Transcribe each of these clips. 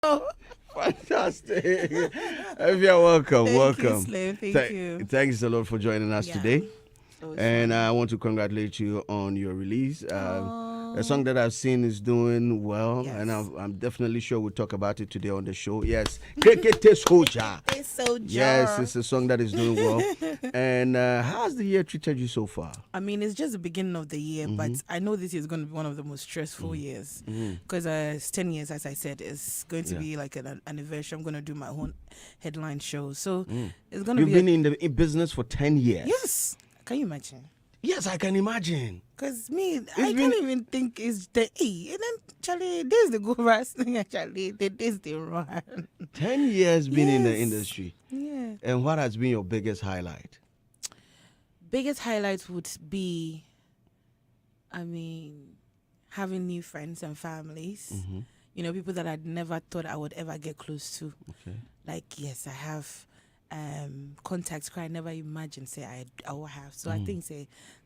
Fantastic. Afia, welcome. Thank you, Slave. Thank you. Thanks a lot for joining us today. And fun. I want to congratulate you on your release. A song that I've seen is doing well, Yes. and I'm definitely sure we'll talk about it today on the show. Yes, Kekete Soja. Yes, it's a song that is doing well. And how's the year treated you so far? I mean, it's just the beginning of the year, but I know this year is going to be one of the most stressful years because it's 10 years, as I said. It's going to be like an anniversary. I'm going to do my own headline show. So it's going to be... You've been in the business for 10 years. Yes. Can you imagine? Yes, I can imagine. Because I can't even think it's the E. And then, Charlie, this is the go wrestling, actually. This is the run. 10 years been in the industry. Yeah. And what has been your biggest highlight? Biggest highlight would be, having new friends and families. You know, people that I'd never thought I would ever get close to. Okay. Like, yes, I have contacts I never imagined I will have. So I think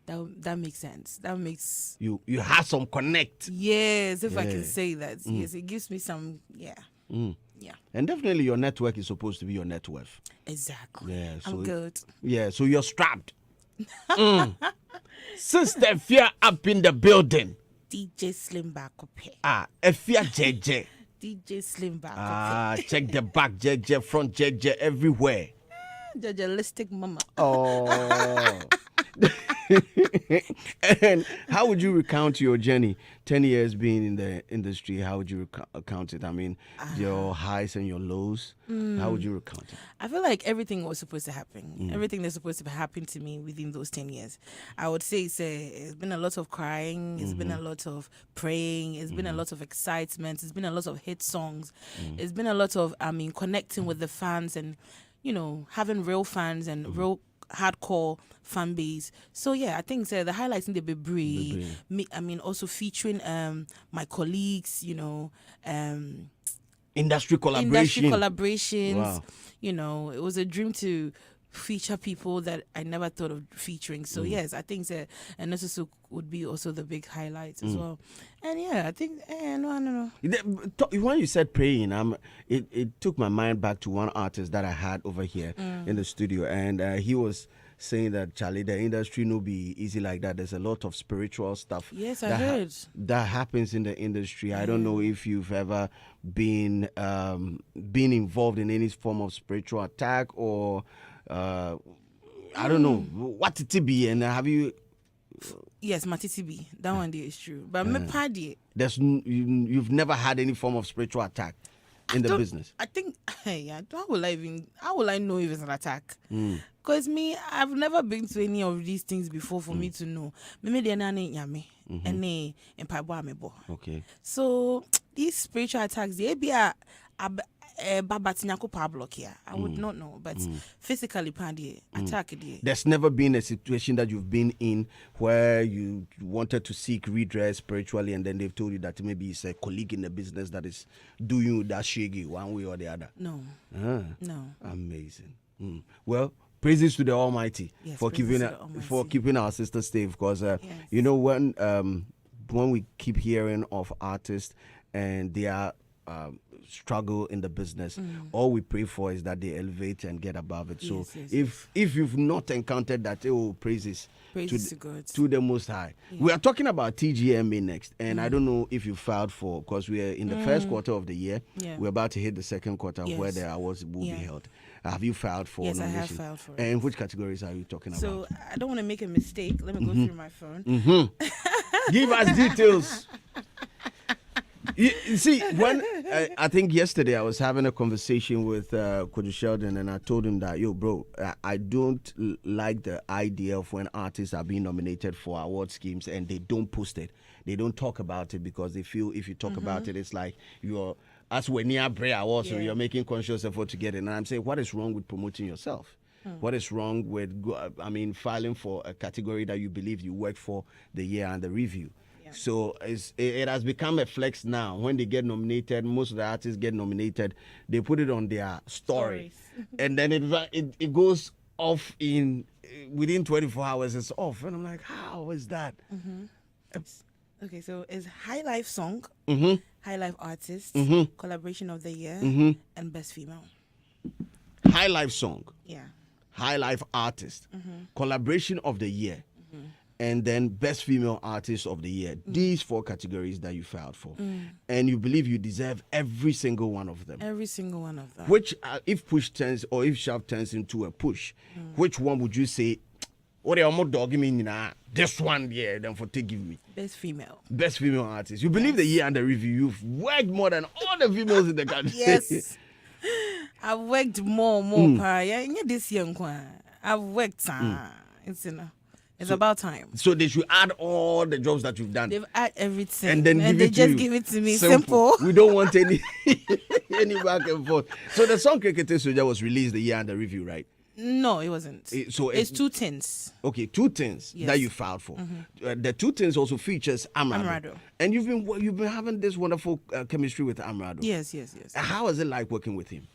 that makes sense. That makes you have some connect. Yes, if I can say that. Yes, it gives me some Yeah. And definitely your network is supposed to be your net worth. Exactly. Yeah, so I'm good. Yeah, so you're strapped. Sista Afia up in the building. DJ Slim back up here. Afia JJ. DJ Slim back up here. Check the back JJ, front JJ, everywhere. Judgealistic mama. Oh. And how would you recount your journey? 10 years being in the industry, how would you recount it? I mean, your highs and your lows. How would you recount it? I feel like everything was supposed to happen. Everything that's supposed to happen to me within those 10 years. I would say it's been a lot of crying. It's been a lot of praying. It's been a lot of excitement. It's been a lot of hit songs. It's been a lot of, connecting with the fans and, having real fans and real hardcore fan base. So yeah, I think the highlights in the Bebri. Also featuring my colleagues, Industry collaborations. Wow. It was a dream to feature people that I never thought of featuring. So yes, I think and this would be also the big highlights as well. And yeah, I think no. When you said praying, it took my mind back to one artist that I had over here in the studio, and he was saying that, Charlie, the industry no be easy like that. There's a lot of spiritual stuff. Yes, I heard. That happens in the industry. I don't know if you've ever been involved in any form of spiritual attack or I don't know what it be, and have you? Yes, my TTB. That one day is true, but my party. You've never had any form of spiritual attack in the business. I think. How will I know if it's an attack? Because I've never been to any of these things before for me to know. Okay. So these spiritual attacks, they be I would not know, but physically, attack. There's never been a situation that you've been in where you wanted to seek redress spiritually, and then they've told you that maybe it's a colleague in the business that is doing you that shaggy one way or the other. No. No. Amazing. Well, praises to the Almighty for keeping our sister safe, because when we keep hearing of artists and they are struggle in the business, all we pray for is that they elevate and get above it. So if you've not encountered that, praises to God, to the Most High. We are talking about TGMA next, and I don't know if you filed for, because we are in the first quarter of the year. We're about to hit the second quarter where the awards will be held. Have you filed for Yes, nomination? I have filed for it. And which categories are you talking about? So I don't want to make a mistake. Let me go through my phone. Give us details. You see, when I think yesterday I was having a conversation with Kojo Sheldon, and I told him that, bro, I don't like the idea of when artists are being nominated for award schemes and they don't post it. They don't talk about it because they feel if you talk about it, it's like you're, as we're near Bray Awards, so you're making conscious effort to get it. And I'm saying, what is wrong with promoting yourself? What is wrong with, filing for a category that you believe you worked for the year and the review? So it has become a flex now. When they get nominated, most of the artists get nominated, they put it on their story. And then it goes off within 24 hours, it's off. And I'm like, how is that? Okay, so it's High Life Song, High Life Artist, Collaboration of the Year, and Best Female. High Life Song, Yeah. High Life Artist, Collaboration of the Year, and then Best Female Artist of the Year. These 4 categories that you filed for. And you believe you deserve every single one of them. Every single one of them. Which, if push turns or if shove turns into a push, which one would you say, what are you dogging me now? This one, yeah, then for take give me. Best Female. Best Female Artist. You believe the year under review, you've worked more than all the females in the country. Yes. I've worked more. Yeah, this year, I've worked. It's about time. So they should add all the jobs that you've done. They've added everything, and then they just give it to me. Simple. We don't want any back and forth. So the song Cricket Soldier was released the year under review, right? No, it wasn't. It's 2 Tins. Okay, 2 Tins that you filed for. The 2 Tins also features Amrado. And you've been having this wonderful chemistry with Amrado. Yes. How is it like working with him?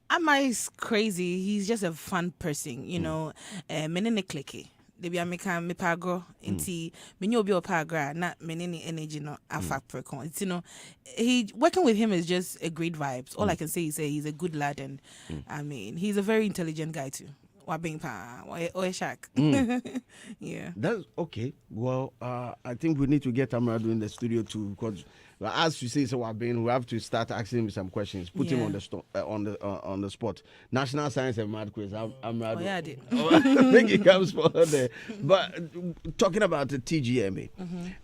Amma is crazy. He's just a fun person, you know. Menene clicky. Debi ameka me pagro inti menye obi opagra na menene energy no afa prekon. It's, you know, working with him is just a great vibes. All I can say is he's a good lad, and I mean he's a very intelligent guy too. Yeah. That's okay. Well, I think we need to get Amrado in the studio too, because as you say, so we have to start asking him some questions. Put him on the spot. National Science and Math Quiz. Amrado. Oh, yeah, I did. Make it comes for there. But talking about the TGMA,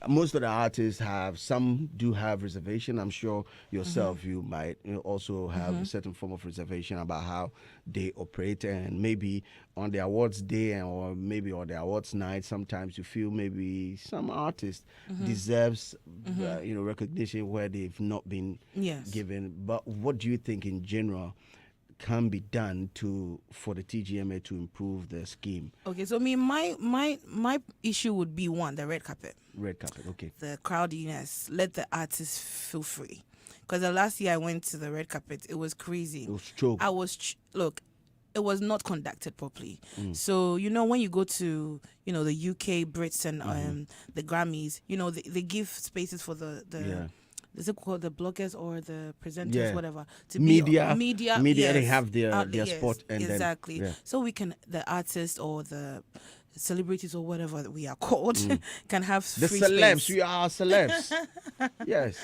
most of the artists some do have reservation. I'm sure yourself you might also have a certain form of reservation about how they operate, and maybe on the awards day or maybe on the awards night, sometimes you feel maybe some artist deserves recognition where they've not been given. But what do you think in general can be done for the TGMA to improve the scheme? Okay, so my issue would be the red carpet. Red carpet, okay. The crowdiness. Let the artists feel free. Because the last year I went to the red carpet, it was crazy. It was choked. It was not conducted properly. So, when you go to, the UK, Brits, and the Grammys, they give spaces for the is it called the bloggers or the presenters, whatever, to media, yes, they have their spot, and exactly. So the artists or the celebrities or whatever we are called can have free celebs. Space. We are celebs. Yes.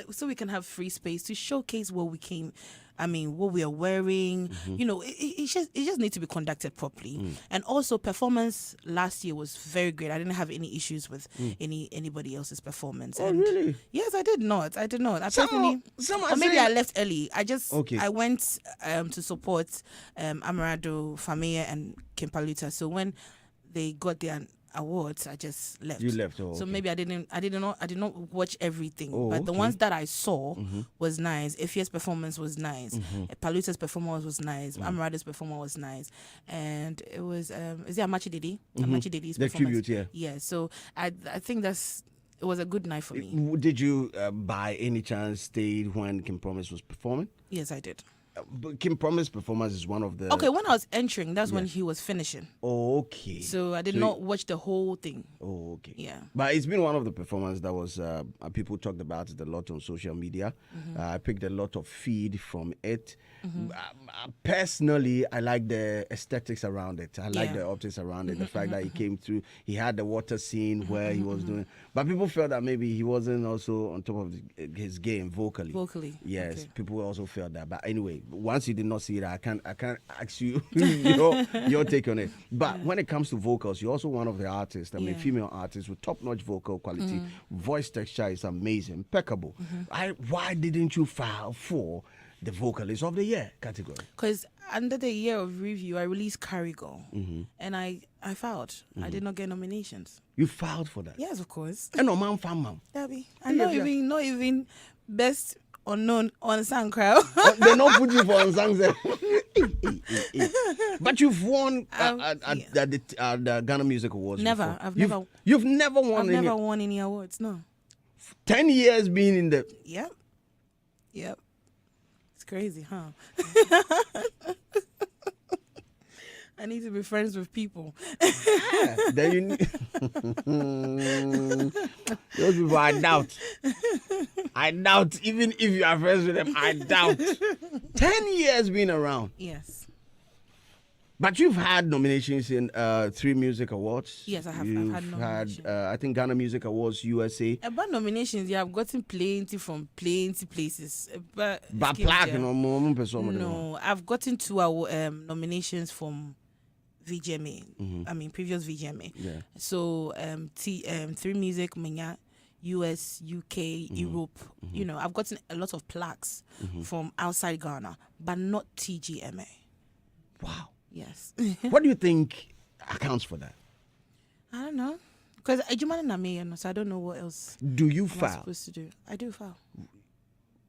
So we can have free space to showcase what we came. What we are wearing. It just needs to be conducted properly. And also, performance last year was very great. I didn't have any issues with anybody else's performance. Oh, really? Yes, I did not. I maybe I left early. I went to support Amrado, Famia, and Kimpaluta. So when they got their awards, I just left. You left. So maybe I did not watch everything, but the ones that I saw was nice. Afia's performance was nice. Paluta's performance was nice. Amrada's performance was nice, and it was is it Amachi Didi? Amachi Didi's performance. The tribute, yeah. So I think it was a good night for me. Did you by any chance stay when Kim Promise was performing? Yes, I did. But Kim Promise performance is one of the... Okay, when I was entering, that's when he was finishing. Oh, okay. So I did not watch the whole thing. Oh, okay. Yeah. But it's been one of the performances that was... people talked about it a lot on social media. I picked a lot of feed from it. Personally, I like the aesthetics around it. I like the optics around it. The fact that he came through, he had the water scene where he was doing... But people felt that maybe he wasn't also on top of his game vocally. Yes, people also felt that. But anyway, once you did not see it, I can't ask you your take on it. But when it comes to vocals, you're also one of the artists, female artists with top-notch vocal quality. Voice texture is amazing, impeccable. Why didn't you file for the vocalist of the year category? Because under the year of review, I released Carrigal, and I filed. I did not get nominations. You filed for that? Yes, of course. And no man, fan man. And not even best unknown on SoundCloud. They not put you for on SoundCloud. But you've won the Ghana Music Awards. Never. Before. You've never won. I've never won any awards. No. 10 years being in the. Yep. It's crazy, huh? I need to be friends with people. Then you need those people. I doubt. Even if you are friends with them, I doubt. 10 years being around. Yes. But you've had nominations in 3 music awards. Yes, I have. You've I've had nominations. I think Ghana Music Awards, USA. About nominations, yeah, I've gotten plenty from plenty places. But plaque, no, I've gotten 2 nominations from VGMA. I mean, previous VGMA. Yeah. So, 3 music, Menya, US, UK, Europe. You know, I've gotten a lot of plaques from outside Ghana, but not TGMA. Wow. Yes. What do you think accounts for that? I don't know. Because so I don't know what else. Do you I'm file? supposed to do. I do file.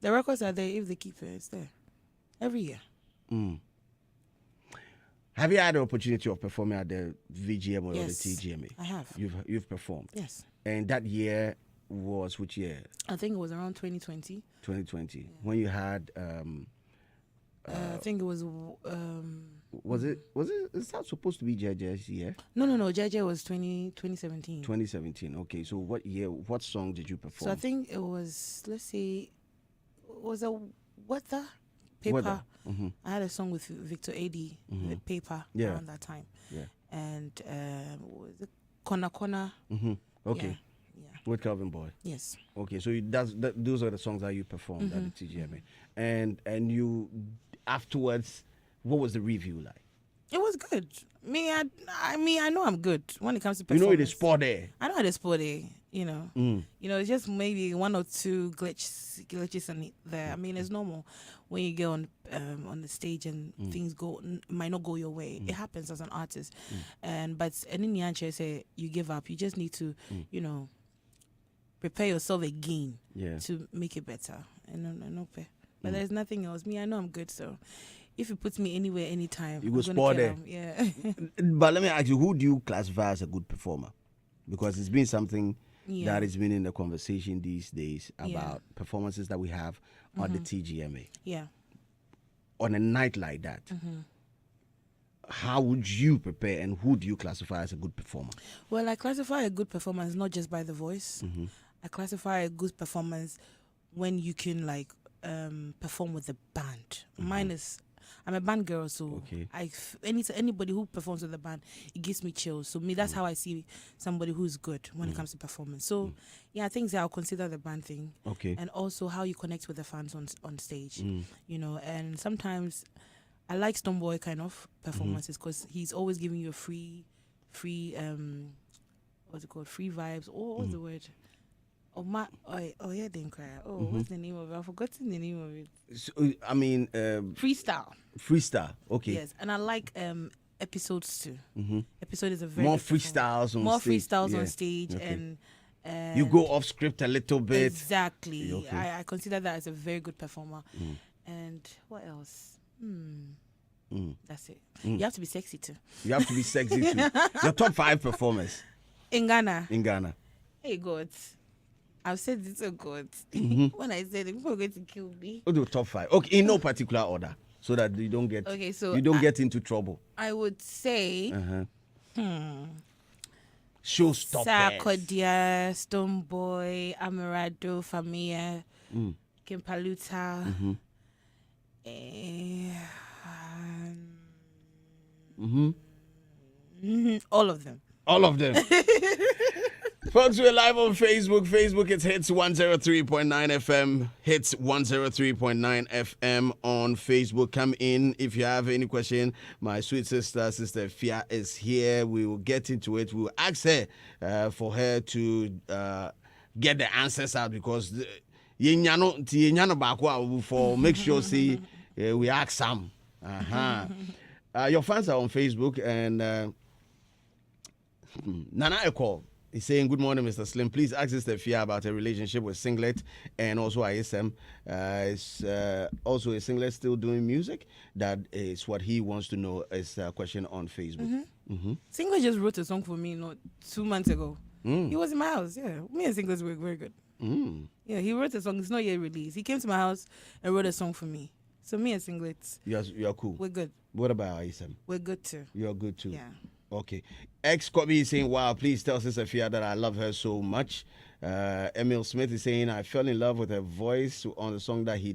The records are there if they keep it. It's there. Every year. Have you had the opportunity of performing at the VGM or Yes, the TGMA? I have. You've performed. Yes. And that year was which year? I think it was around 2020. 2020. When you had I think it was is that supposed to be JJ's year? No. JJ was 2017. 2017. Okay. So what song did you perform? So I think it was, let's say, was a Weather? Paper. Weather. I had a song with Victor AD with Paper around that time. Yeah. And what was it? Kona. Okay. Yeah. With Calvin Boy. Yes. Okay, so those are the songs that you performed at the TGMA, and you afterwards, what was the review like? It was good. I know I'm good when it comes to performance. You know it is sport there. I know it is sport there. You know, it's just maybe 1 or 2 glitches in there. I mean, it's normal when you get on the stage and things might not go your way. It happens as an artist, but in the answer say you give up. You just need to, prepare yourself again to make it better. But there's nothing else. I know I'm good, so if you put me anywhere, anytime, you go sport there. Yeah. But let me ask you, who do you classify as a good performer? Because it's been something that has been in the conversation these days about performances that we have on the TGMA. Yeah. On a night like that, how would you prepare, and who do you classify as a good performer? Well, I classify a good performance not just by the voice. I classify a good performance when you can perform with the band. Mine is, I'm a band girl, so anybody who performs with the band, it gives me chills. So that's how I see somebody who's good when it comes to performance. So I think I'll consider the band thing. Okay. And also how you connect with the fans on stage. And sometimes I like Stoneboy kind of performances because he's always giving you a free what's it called? Free vibes. What's the word? Didn't cry. What's the name of it? I've forgotten the name of it. So, I mean, Freestyle. Freestyle. Okay. Yes, and I like episodes too. Episode is a very more good freestyles on more stage. freestyles on stage, and you go off script a little bit. Exactly. Okay. I consider that as a very good performer. And what else? That's it. You have to be sexy too. You have to be sexy too. Your top 5 performers in Ghana. Hey God, I've said this to God. When I said it, people are going to kill me. Oh, the top 5. Okay, in no particular order, so that you don't get get into trouble. I would say Showstoppers. Sarkodia, Stoneboy, Amarado, Famia, Kimpaluta. All of them. Folks, we're live on Facebook. Facebook, it's Hitz 103.9 FM. Hitz 103.9 FM on Facebook. Come in if you have any question. My sweet sister, Sista Afia, is here. We will get into it. We will ask her for her to get the answers out because for make sure see we ask some. Your fans are on Facebook, and Nana Eko is saying, good morning, Mr. Slim. Please ask Sista Afia about a relationship with Singlet and also ISM. Is also a Singlet still doing music? That is what he wants to know. Is a question on Facebook. Singlet just wrote a song for me 2 months ago. He was in my house. Yeah, me and Singlet were very good. Yeah, he wrote a song. It's not yet released. He came to my house and wrote a song for me. So me and singlets. You're cool. We're good. What about Isam? We're good too. You're good too. Yeah. Okay. Ex Kobe is saying, wow, please tell Sista Afia that I love her so much. Emil Smith is saying, I fell in love with her voice on the song that she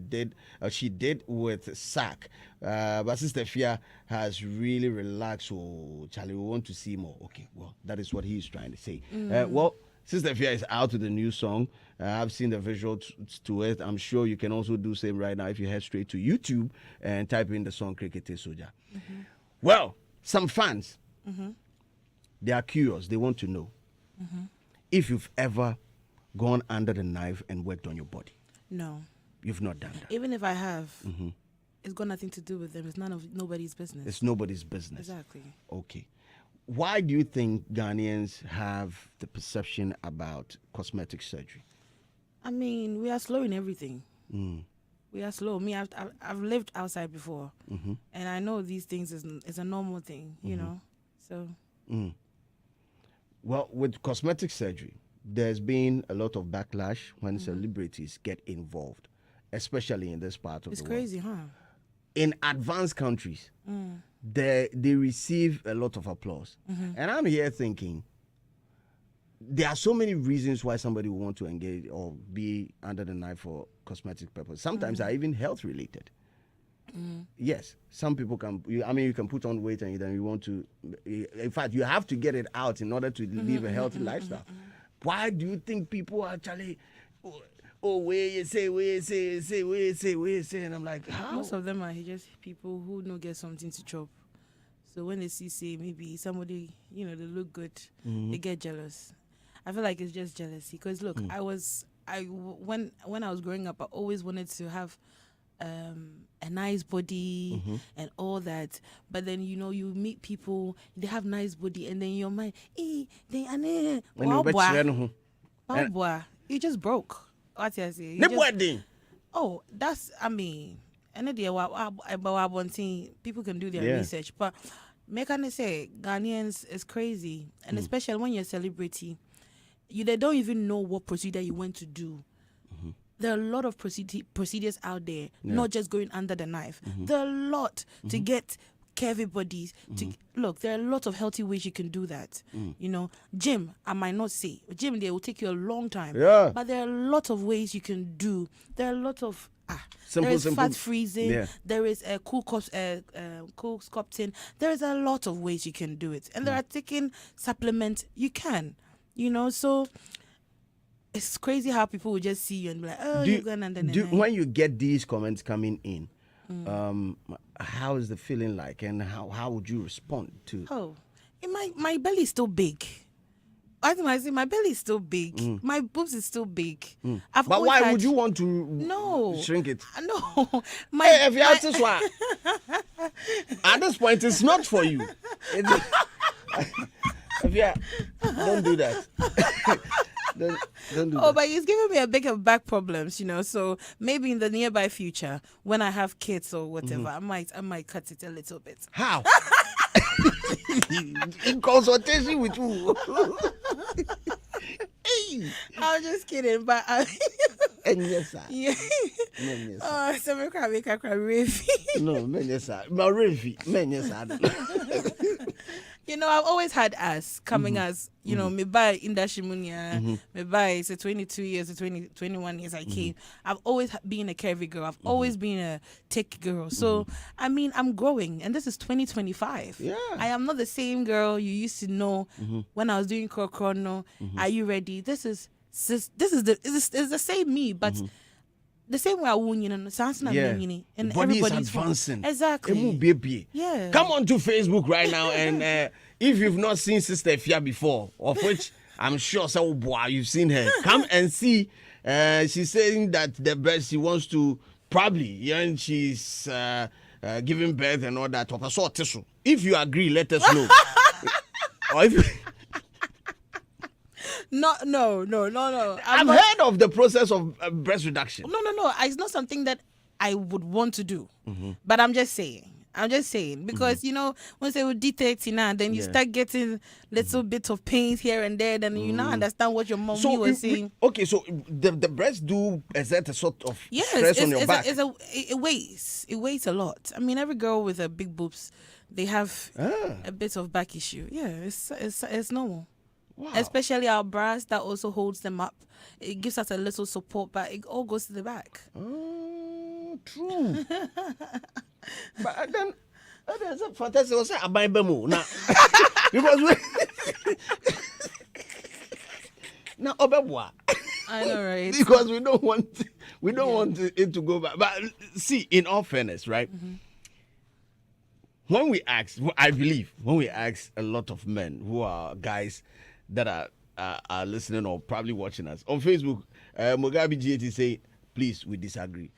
did with Sack. But Sista Afia has really relaxed. So, Charlie, we want to see more. Okay, well, that is what he's trying to say. Well, Sista Afia is out with a new song. I've seen the visual to it. I'm sure you can also do same right now if you head straight to YouTube and type in the song Cricket Soja. Well, some fans, they are curious. They want to know if you've ever gone under the knife and worked on your body. No. You've not done that. Even if I have, it's got nothing to do with them. It's nobody's business. It's nobody's business. Exactly. Okay. Why do you think Ghanaians have the perception about cosmetic surgery? I mean, we are slow in everything. We are slow. Me, I've lived outside before, and I know these things is a normal thing, you know. So. Well, with cosmetic surgery, there's been a lot of backlash when celebrities get involved, especially in this part of the world. It's crazy, huh? In advanced countries, they receive a lot of applause. And I'm here thinking, there are so many reasons why somebody will want to engage or be under the knife for cosmetic purpose. Sometimes are even health related. Yes, some people can. You can put on weight and then you want to. In fact, you have to get it out in order to live a healthy lifestyle. Why do you think people are actually? Oh, where you say, and I'm like, how? Most of them are just people who don't get something to chop. So when they say maybe somebody, they look good, they get jealous. I feel like it's just jealousy. Because look, when I was growing up, I always wanted to have a nice body and all that. But then you meet people, they have nice body, and then your mind, you just broke. What you say? Oh, that's and people can do their research, but make I say Ghanaians is crazy, and especially when you're a celebrity, they don't even know what procedure you went to do. There are a lot of procedures out there, not just going under the knife. There are a lot to get curvy bodies. Look, there are a lot of healthy ways you can do that. Gym, I might not say. Gym, they will take you a long time. Yeah. But there are a lot of ways you can do. There are a lot of... there is fat freezing. Yeah. There is a cool sculpting. There is a lot of ways you can do it. And there are taking supplements. You can. So... It's crazy how people will just see you and be like, oh, you're going under the knife. When you get these comments coming in, how is the feeling like, and how would you respond to? Oh, my belly is still big. I say my belly is still big. My boobs is still big. But why would you want to shrink it? No. Hey, if you have this one, at this point, it's not for you. Don't do that. Don't do that. But it's giving me a bit of back problems, so maybe in the nearby future, when I have kids or whatever, I might cut it a little bit. How? In consultation with who? Hey. I'm just kidding, but yes, sir. Yeah. Oh, so me cry Revi. No, yes, sir. My Revi, yes, sir. I've always had us coming as, me by industry munya, me by 22 years, 21 years I came. I've always been a curvy girl. I've always been a thick girl. So, I'm growing, and this is 2025. Yeah. I am not the same girl you used to know when I was doing Krono. Are you ready? This is the same me, but the same way I won, and body is advancing. Exactly. Yeah. Come on to Facebook right now, and if you've not seen Sista Afia before, of which I'm sure you've seen her, come and see. She's saying that the breast she wants to probably, and she's giving birth and all that. If you agree, let us know. Or if No. I've heard of the process of breast reduction. No. It's not something that I would want to do. But I'm just saying, I'm just saying because once they will D30 now, then you start getting little bit of pains here and there. Then you now understand what your mommy was saying. Okay, so the breasts do exert a sort of stress on your back. It weighs. It weighs a lot. I mean, every girl with a big boobs, they have a bit of back issue. Yeah, it's normal. Wow. Especially our bras that also holds them up. It gives us a little support, but it all goes to the back. Oh, true. But then that's a fantastic. What's that? Now, because now I know, right? Because we don't want it to go back. But see, in all fairness, right? When we ask a lot of men who are guys that are listening or probably watching us on Facebook, Mugabe GT say, please, we disagree.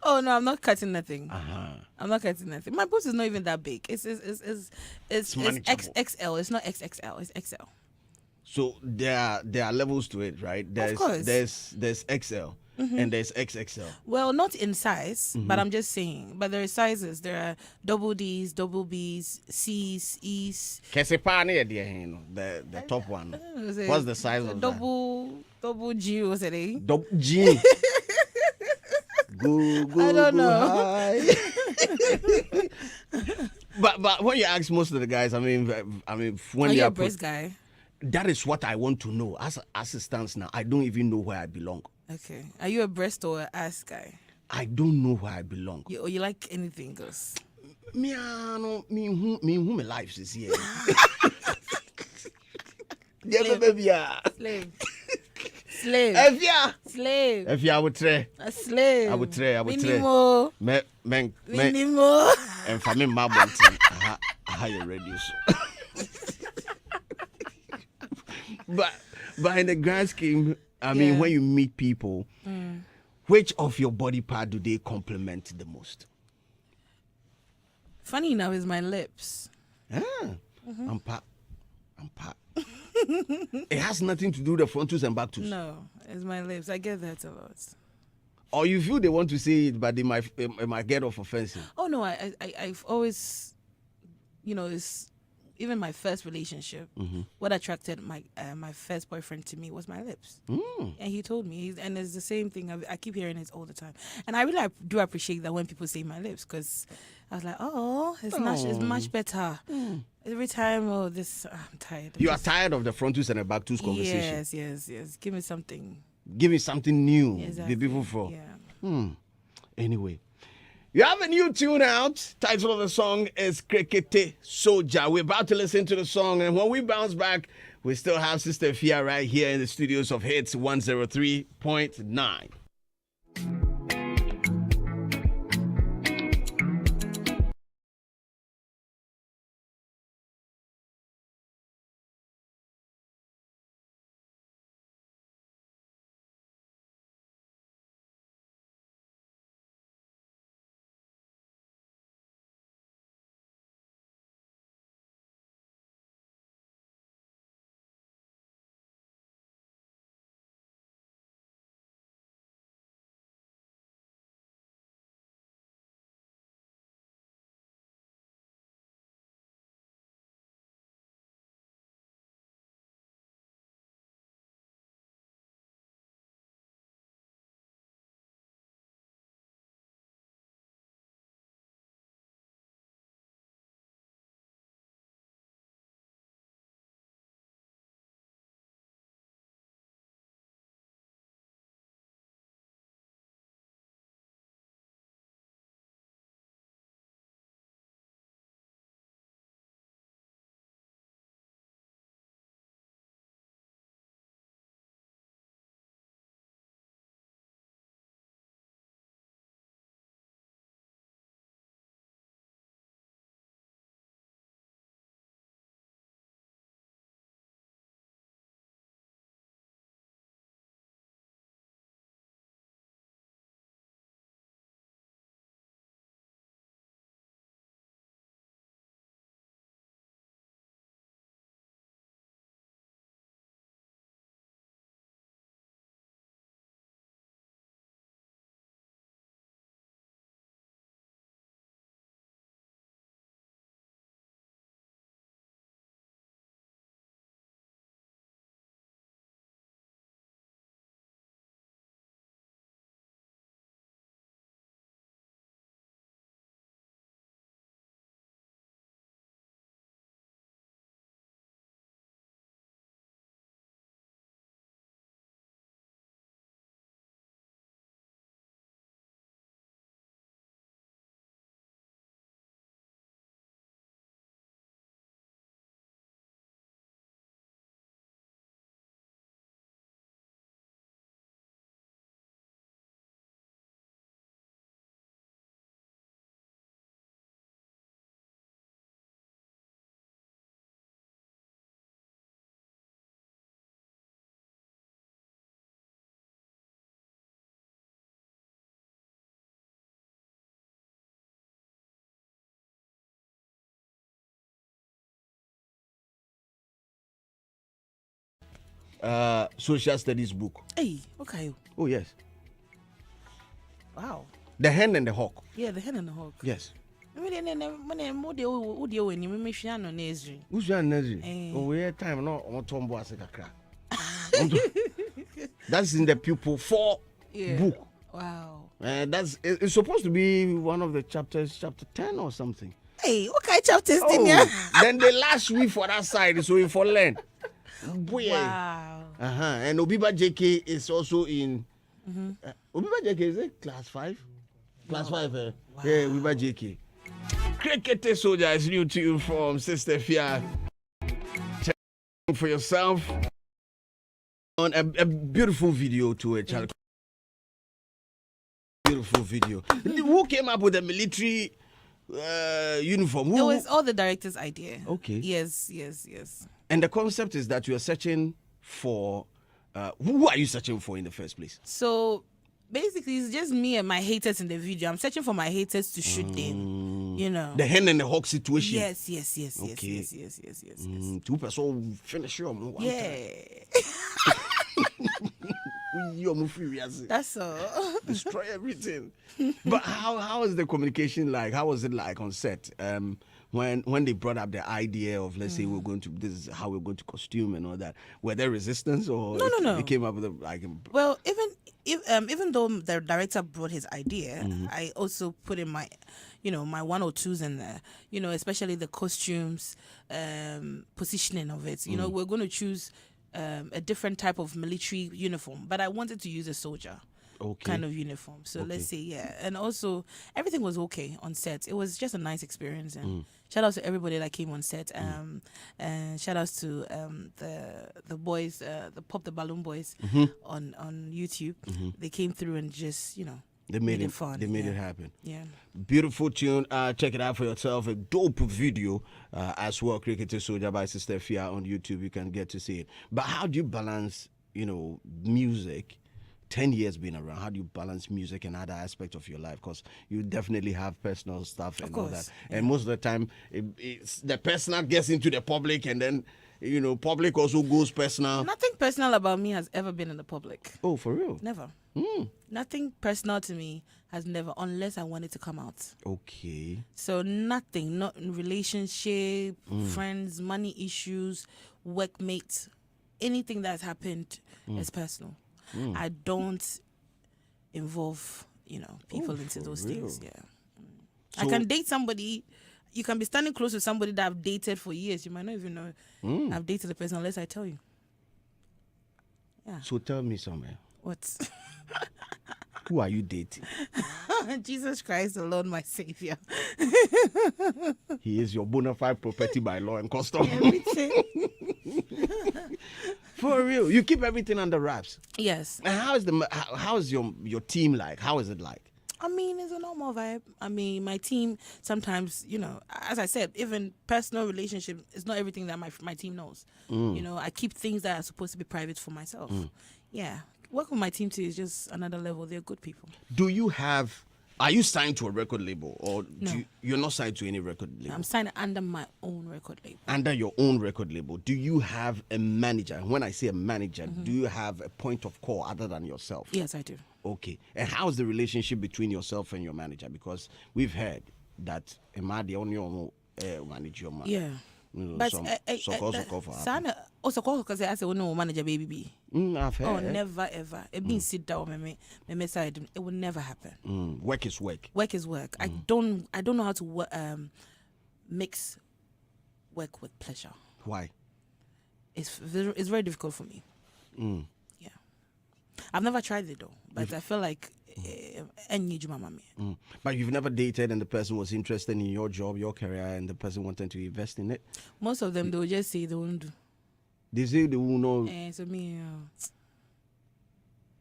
Oh no, I'm not cutting nothing. I'm not cutting nothing. My boobs is not even that big. It's XXL. It's not XXL. It's XL. So there are levels to it, right? Of course. There's XL and there's XXL. Well, not in size, but I'm just saying. But there are sizes. There are double Ds, double Bs, Cs, Es. The top one. What's the size of double G? Was it? Double G. I don't know. But when you ask most of the guys, I mean, when you're a breast guy, that is what I want to know. As it stands now, I don't even know where I belong. Okay, are you a breast or an ass guy? I don't know where I belong. You like anything goes. Me who my life is here. Slave. Afia, I would try. A slave. I would try. Minimo. Minimo. And for me, my bunting. I you ready so. But in the grand scheme, I mean, when you meet people, which of your body part do they compliment the most? Funny enough, is my lips. I'm pat. It has nothing to do with the frontals and back tools. No, it's my lips. I get that a lot. Or you feel they want to say it, but they might get off offensive. Oh no, I've always, it's even my first relationship. What attracted my first boyfriend to me was my lips, and he told me. And it's the same thing. I keep hearing it all the time, and I really do appreciate that when people say my lips, because I was like, it's much better. Every time, I'm tired. You are tired of the frontals and the back tools conversation. Yes. Give me something. Give me something new. Exactly. The people for. Yeah. Anyway, you have a new tune out. Title of the song is Krekete Soja. We're about to listen to the song, and when we bounce back, we still have Sista Afia right here in the studios of Hitz 103.9. social studies book. Hey, okay. Oh, yes. Wow. The Hen and the Hawk. Yeah, the Hen and the Hawk. Yes. Who's your Nazri? Oh, we have time. No, on Tombo as a crack. That's in the pupil 4 book. Wow. It's supposed to be one of the chapters, chapter 10 or something. Hey, what kind of chapters then the last week for that side is so for learn. Wow. And Obiba JK is also in. Obiba JK is it class 5? Class 5. Wow. Yeah, Obiba JK. Cricket Soldier is new to you from Sista Afia. Check for yourself on a beautiful video to a child. Beautiful video. Who came up with the military uniform? It was all the director's idea. Okay. Yes. And the concept is that you are searching for. Who are you searching for in the first place? So basically, it's just me and my haters in the video. I'm searching for my haters to shoot them. You know. The Hen and the Hawk situation. Yes. Okay. Yes. 2 person finish your one yeah. That's all. Destroy everything. But how is the communication like? How was it like on set? When they brought up the idea of, let's say, this is how we're going to costume and all that, were there resistance or no. They came up with like? Well, even though the director brought his idea, I also put in my, my 1 or 2s in there. Especially the costumes, positioning of it. We're going to choose a different type of military uniform, but I wanted to use a soldier. Kind of uniform. So let's say, and also everything was okay on set. It was just a nice experience, and shout out to everybody that came on set. And shout outs to the boys, the Pop the Balloon boys on YouTube. They came through and just they made it fun. They made it happen. Yeah, beautiful tune. Check it out for yourself. A dope video as well. Cricket Soldier by Sista Afia on YouTube. You can get to see it. But how do you balance, music? 10 years being around, how do you balance music and other aspects of your life? Because you definitely have personal stuff and all that. And most of the time, it's the personal gets into the public, and then, public also goes personal. Nothing personal about me has ever been in the public. Oh, for real? Never. Nothing personal to me has never, unless I want it to come out. Okay. So nothing, not in relationship, friends, money issues, workmates, anything that's happened is personal. I don't involve, people into those things. Yeah. So, I can date somebody. You can be standing close to somebody that I've dated for years. You might not even know I've dated the person unless I tell you. Yeah. So tell me something. What? Who are you dating? Jesus Christ, the Lord, my Savior. He is your bona fide property by law and custom. Everything. For real, you keep everything under wraps. Yes. And how is your team like? How is it like? I mean, it's a normal vibe. I mean, my team sometimes, as I said, even personal relationship is not everything that my team knows. I keep things that are supposed to be private for myself. Yeah. Work with my team too is just another level. They're good people. Are you signed to a record label, or No. You're not signed to any record label? I'm signed under my own record label. Under your own record label. Do you have a manager? When I say a manager, do you have a point of call other than yourself? Yes, I do. Okay. And how's the relationship between yourself and your manager? Because we've heard that the only manager. Yeah. But also because I said, no manager baby. I've heard. Oh, never ever. It means sit down, me side. It will never happen. Work is work. Work is work. I don't know how to mix work with pleasure. Why? It's very difficult for me. Yeah, I've never tried it though, but I feel like But you've never dated and the person was interested in your job, your career, and the person wanted to invest in it? Most of them, they will just say they won't do. They say they will know. So me,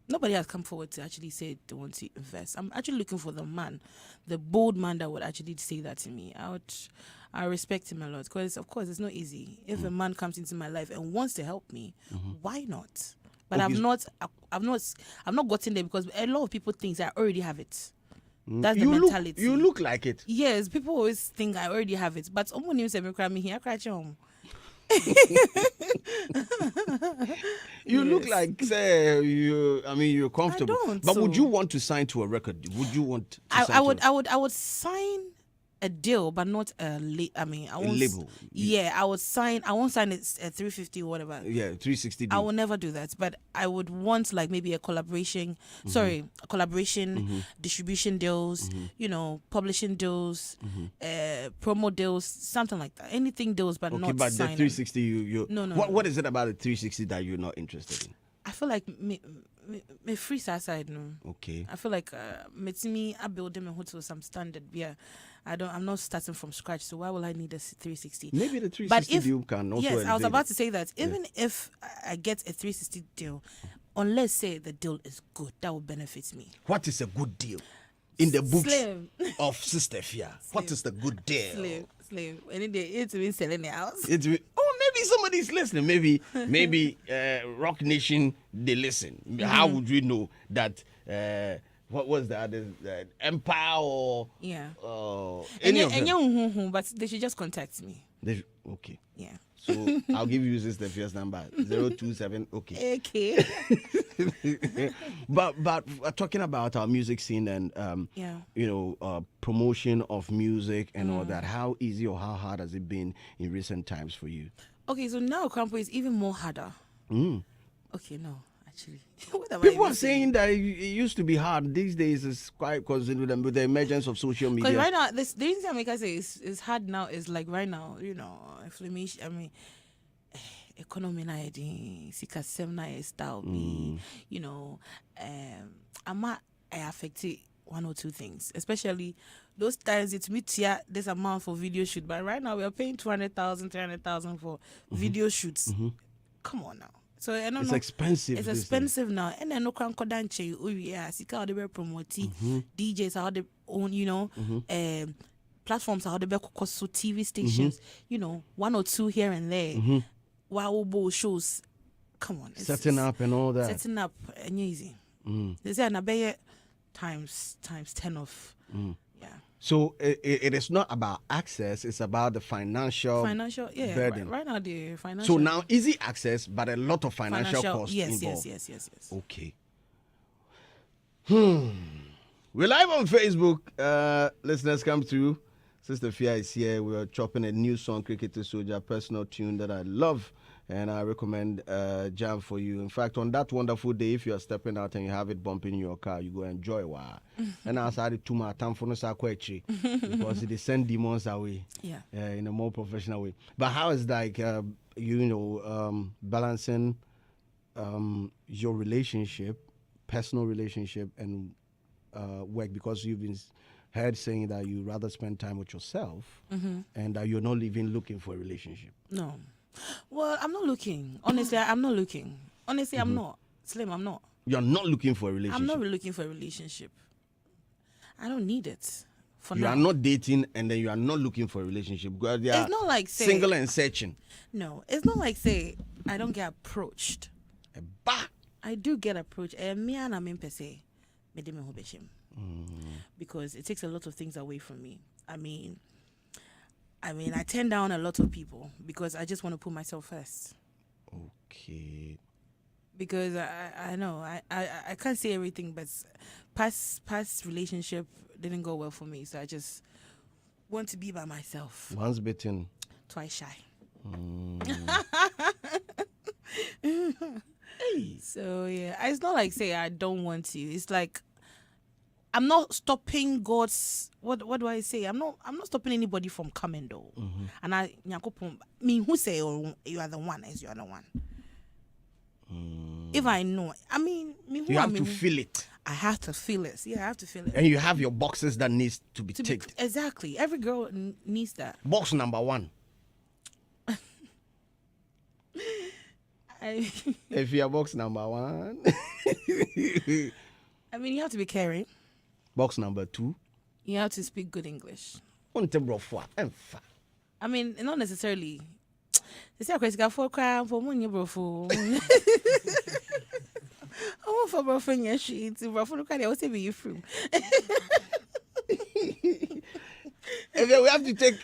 nobody has come forward to actually say they want to invest. I'm actually looking for the bold man that would actually say that to me. I respect him a lot because, of course, it's not easy. If a man comes into my life and wants to help me, why not? But I've not gotten there because a lot of people think I already have it. That's the mentality. You look like it. Yes, people always think I already have it. But You look like, say, you're comfortable. I don't, but would so- you want to sign to a record? Would you want to sign I would sign a deal, but not a I won't label? Yeah, I won't sign it at 350 or whatever. Yeah, 360 I deal. will never do that, but I would want like maybe a collaboration. Distribution deals, publishing deals, promo deals, something like that. Anything deals, but Okay, not but signing. the 360, you No. What is it about the 360 that you're not interested in? I feel like me free side no. Okay. I feel like me I build them to some standard. Yeah, I'm not starting from scratch. So why will I need a 360? Maybe the 360 But if, deal can also. yes, I was elevate about it. to say that even if I get a 360 deal, unless say the deal is good, that will benefit me. What is a good deal? In the books Slim. of Sista Afia, what is the good deal? Slave. Any day it's been selling the house. Maybe somebody's listening. Maybe Rock Nation, they listen. How would we know that? What was the other Empire or Yeah. any of them? But they should just contact me. Okay. Yeah. So I'll give you Sister Afia's number 027. Okay. Okay. But talking about our music scene and promotion of music and all that, how easy or how hard has it been in recent times for you? Okay, so now Crampo is even more harder. Okay, no, actually. What am I People even are saying that it used to be hard. These days it's quite because with the emergence of social media. Because right now, the reason I make I say it's hard now is like right now, inflammation. Economy na yedi, sika sem na style be, I affected one or two things, especially those times it's me this amount for video shoot, but right now we are paying 200,000, 300,000 for video shoots. Come on now. So I don't it's know. expensive. It's expensive now. And then no can kodanche. Oh yeah, sika how they be promote. DJs how they own, platforms how they be so TV stations. 1 or 2 here and there. Wow, shows. Come on. Setting up and all that. Setting up and easy. They say na be times 10 of. Yeah. So it is not about access, it's about the financial burden. Right now the financial. So now easy access, but a lot of financial costs involved. Yes. Okay. We're live on Facebook. Listeners come through. Sista Afia is here. We are chopping a new song, Cricket to Soldier, personal tune that I love. And I recommend Jam for you. In fact, on that wonderful day, if you are stepping out and you have it bumping in your car, you go enjoy it. And I started to my time for no because they send demons away in a more professional way. But how is like balancing your relationship, personal relationship, and work, because you've been heard saying that you rather spend time with yourself and that you're not even looking for a relationship. No. Well, I'm not looking. Honestly, I'm not looking. Honestly, I'm not. Slim, I'm not. You're not looking for a relationship. I'm not really looking for a relationship. I don't need it for you now. are not dating and then you are not looking for a relationship. Because they It's are not like say, single and searching. No, it's not like say I don't get approached. Bah! I do get approached. Me and I'm in per se. Because it takes a lot of things away from me. I mean, I turn down a lot of people because I just want to put myself first. Okay. Because I know I can't say everything, but past relationship didn't go well for me, so I just want to be by myself. Once bitten, twice shy. So yeah, it's not like say I don't want to. It's like I'm not stopping God's what do I say? I'm not stopping anybody from coming though. And who say you are the one as you are the one. If I know, you have to feel it. I have to feel it. Yeah, I have to feel it. And you have your boxes that needs to be ticked. Exactly. Every girl needs that. Box number 1. If you're box number 1. You have to be caring. Box number 2. You have to speak good English. Not necessarily. They say I got for crime for money, bro. For oh, for bro, for your shit, bro. For look at it, I was saving you from. And then we have to take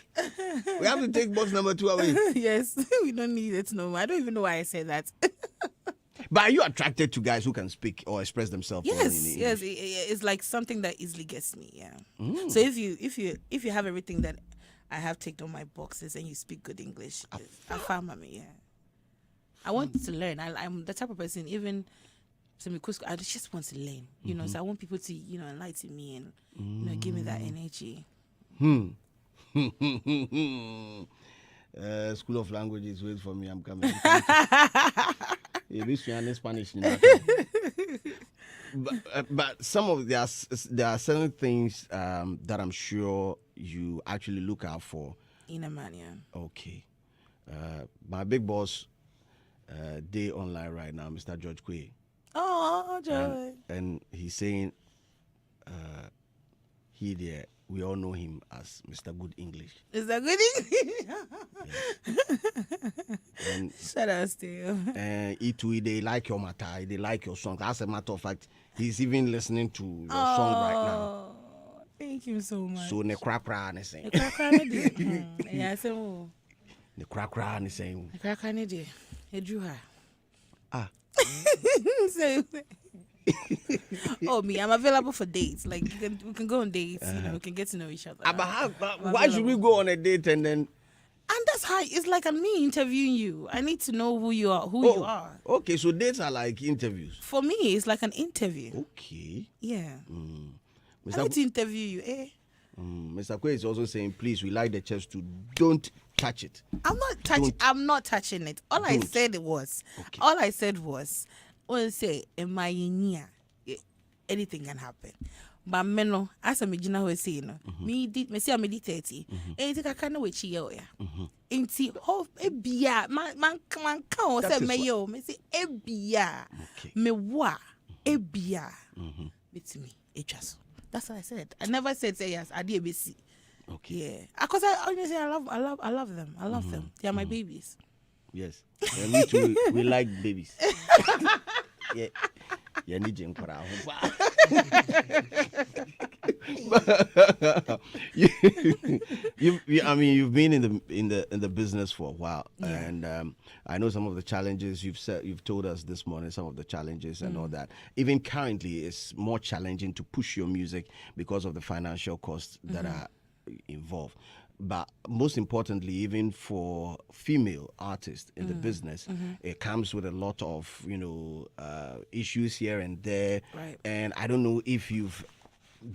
We have to take box number 2 away. Yes, we don't need it no more. I don't even know why I said that. But are you attracted to guys who can speak or express themselves? Yes, yes. It's like something that easily gets me. Yeah. So if you have everything that I have ticked on my boxes and you speak good English, I found me. Yeah. I want to learn. I'm the type of person. Even I just want to learn. You know. So I want people to enlighten me and give me that energy. School of Languages, wait for me. I'm coming. Spanish. But some of there are certain things that I'm sure you actually look out for in a man. Yeah. Okay. My big boss, day online right now, Mr. George Quay. Oh, George. And he's saying, we all know him as Mr. Good English. Is that good English? Shut up, still. And they like your matter. They like your song. As a matter of fact, he's even listening to your song right now. Thank you so much. So ne krakra ne saying. Ne krakra ne de. Yeah, say mo. Ne krakra ne saying. Ne krakra ne de. E drew her. Ah. So, me, I'm available for dates. Like we can go on dates. We can get to know each other. But why should we go on a date and then? And that's how it's like me interviewing you. I need to know who you are. You are. Okay, so dates are like interviews. For me, it's like an interview. Okay. Yeah. I need to interview you, eh? Mr. Kwe is also saying, please, we like the chest to don't touch it. I'm not touching it. All I said was, anything can happen. But meno, as a majina who is saying, me 30. And I can't wait here. And see, hope a beer, man can't say mayo, me say a beer, me wa, a beer, with me, a just. That's what I said. I never said say yes. I did ABC. Okay. Yeah. Because I honestly I love them. I love them. They are my babies. Yes. Me too. We like babies. Yeah. Yeah. You've been in the business for a while, and I know some of the challenges you've told us this morning. Some of the challenges and all that. Even currently, it's more challenging to push your music because of the financial costs that are involved. But most importantly, even for female artists in the business, it comes with a lot of issues here and there. Right. And I don't know if you've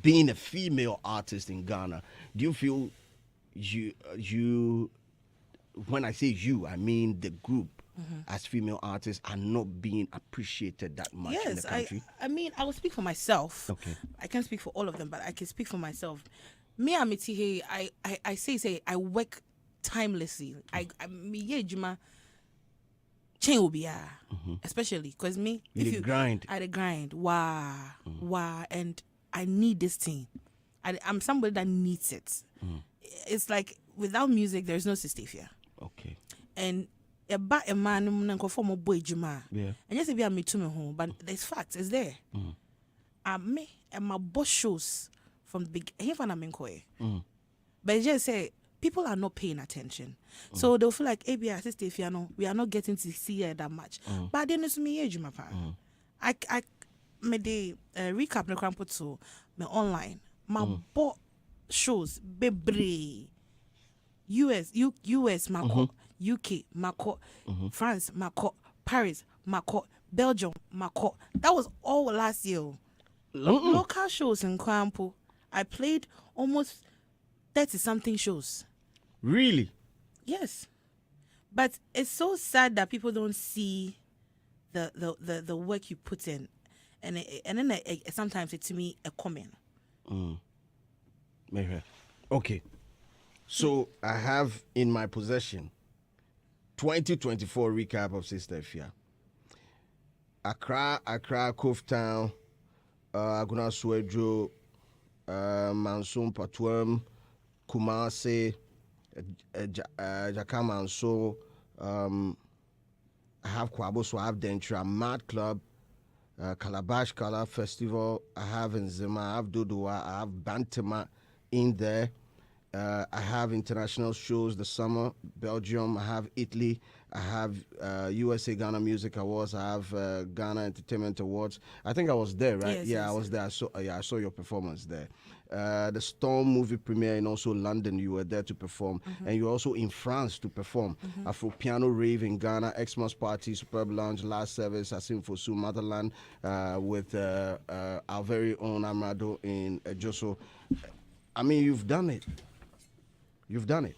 been a female artist in Ghana. Do you feel you when I say you, I mean the group as female artists are not being appreciated that much in the country? I mean, I will speak for myself. Okay. I can't speak for all of them, but I can speak for myself. Me, I say I work timelessly. Chain will be especially because me, if you grind, I grind. Wow, and I need this thing. I'm somebody that needs it. It's like without music, there's no Sista Afia. Okay. And a man for more boy juma. Yeah. And yes, be me to me home, but there's facts. It's there. Me and my boss shows. From the beginning, but just say people are not paying attention, so they'll feel like, "Hey, Sister Afia, we are not getting to see her that much." But then it's me, I made the recap the put to me online. My bought shows, bebre, US, Mako, UK, Mako, France, Mako, Paris, Mako, Belgium, Mako. That was all last year. Local shows in Kwampo. I played almost 30-something shows. Really? Yes. But it's so sad that people don't see the work you put in. And then sometimes it's to me a comment. Okay. So I have in my possession 2024 recap of Sista Afia. Accra, Cove Town, Aguna Suejo, Mansum Patuam, Kumasi, Jakamanso. I have Kwabo, so I have Dentra, Mad Club, Calabash Color Festival. I have Nzima, I have Dodua, I have Bantama in there. I have international shows the summer, Belgium. I have Italy. I have USA Ghana Music Awards. I have Ghana Entertainment Awards. I think I was there, right? Yes, I was there. I saw your performance there. The Storm movie premiere in also London. You were there to perform, and you're also in France to perform. Afro Piano Rave in Ghana, Xmas Party, Superb Lounge, Last Service, Asim Fosu, Motherland, with our very own Amrado in Joso. I mean, you've done it. You've done it.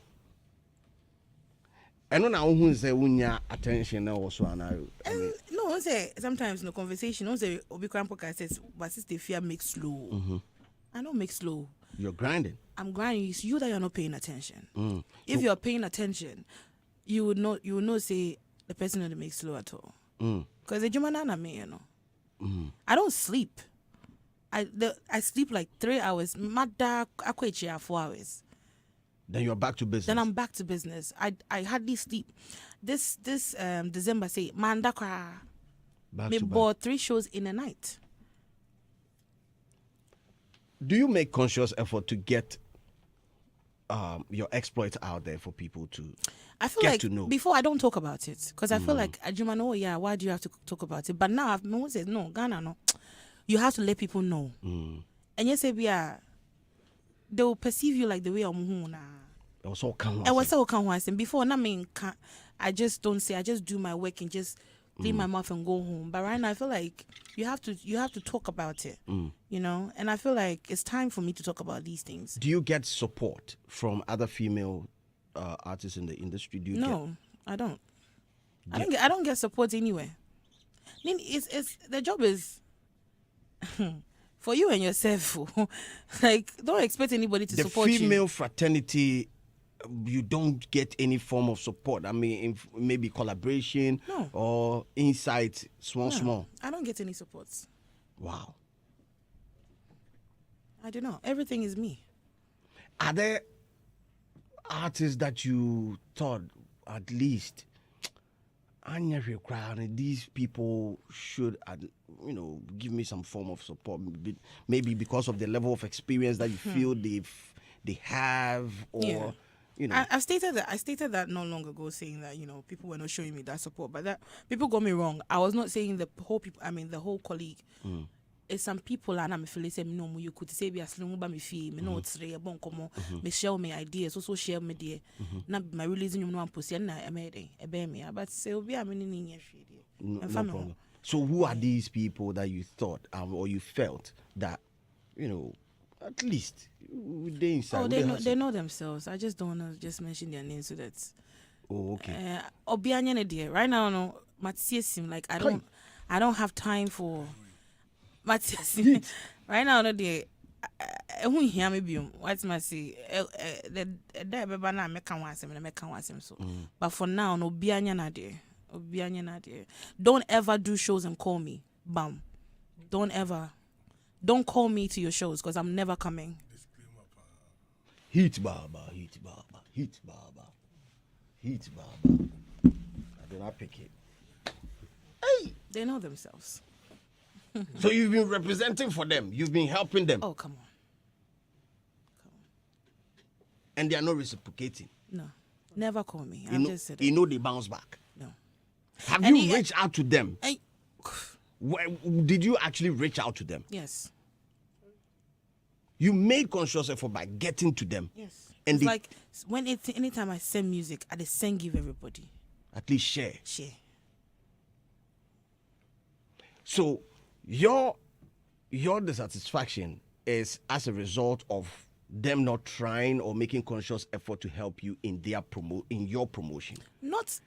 I don't know who say unya attention now also. No, say sometimes in the conversation, no say Obi Krampoka says, but Sista Afia make slow. I don't make slow. You're grinding. I'm grinding. It's you that you're not paying attention. If you're paying attention, you would know say the person doesn't make slow at all. Because the Jumanana me, you know. I don't sleep. I sleep like 3 hours. Mada akwechi 4 hours. Then you're back to business. Then I'm back to business. I hardly sleep. This December say manda kwa. Me bought 3 shows in a night. Do you make conscious effort to get your exploits out there for people to get to know? Before I don't talk about it because I feel like Ajuma, oh yeah, why do you have to talk about it? But now I've said no, Ghana no. You have to let people know. And yes, they will perceive you like the way I'm and before I just don't say, I just do my work and just clean my mouth and go home. But right now I feel like you have to talk about it. You know? And I feel like it's time for me to talk about these things. Do you get support from other female artists in the industry? I don't. I don't get support anywhere. I mean, it's the job is for you and yourself. Like, don't expect anybody to support you. The female fraternity, you don't get any form of support. I mean, maybe collaboration or insight, small. I don't get any support. Wow. I don't know. Everything is me. Are there artists that you thought at least these people should, give me some form of support, maybe because of the level of experience that you feel they have, or I stated that not long ago, saying that people were not showing me that support, but that people got me wrong. I was not saying the whole people. I mean the whole colleague. It's some people and I'm feeling say no you could say be asleep me fee me no three a bon come me share me ideas also share me there na my releasing you no post na e made e be me but say obi a me ni no problem. So who are these people that you thought or you felt that at least they inside? They know themselves. I just don't want to just mention their names so that okay. Obi anya there right now no matiesim like I don't have time for right now, no day. Who hear me? What's my say? The day beba na me can want him so. But for now, no bianya na there. Don't ever do shows and call me. Bam. Don't call me to your shows because I'm never coming. Hitz Baba. I did not pick it. Hey, they know themselves. So you've been representing for them. You've been helping them. Oh, come on. And they are not reciprocating. No. Never call me. Just said they bounce back. No. Have you reached out to them? Did you actually reach out to them? Yes. You made conscious effort by getting to them. Yes. And it's like anytime I send music, I just give everybody. At least share. Share. So your dissatisfaction is as a result of them not trying or making conscious effort to help you in your promotion. Not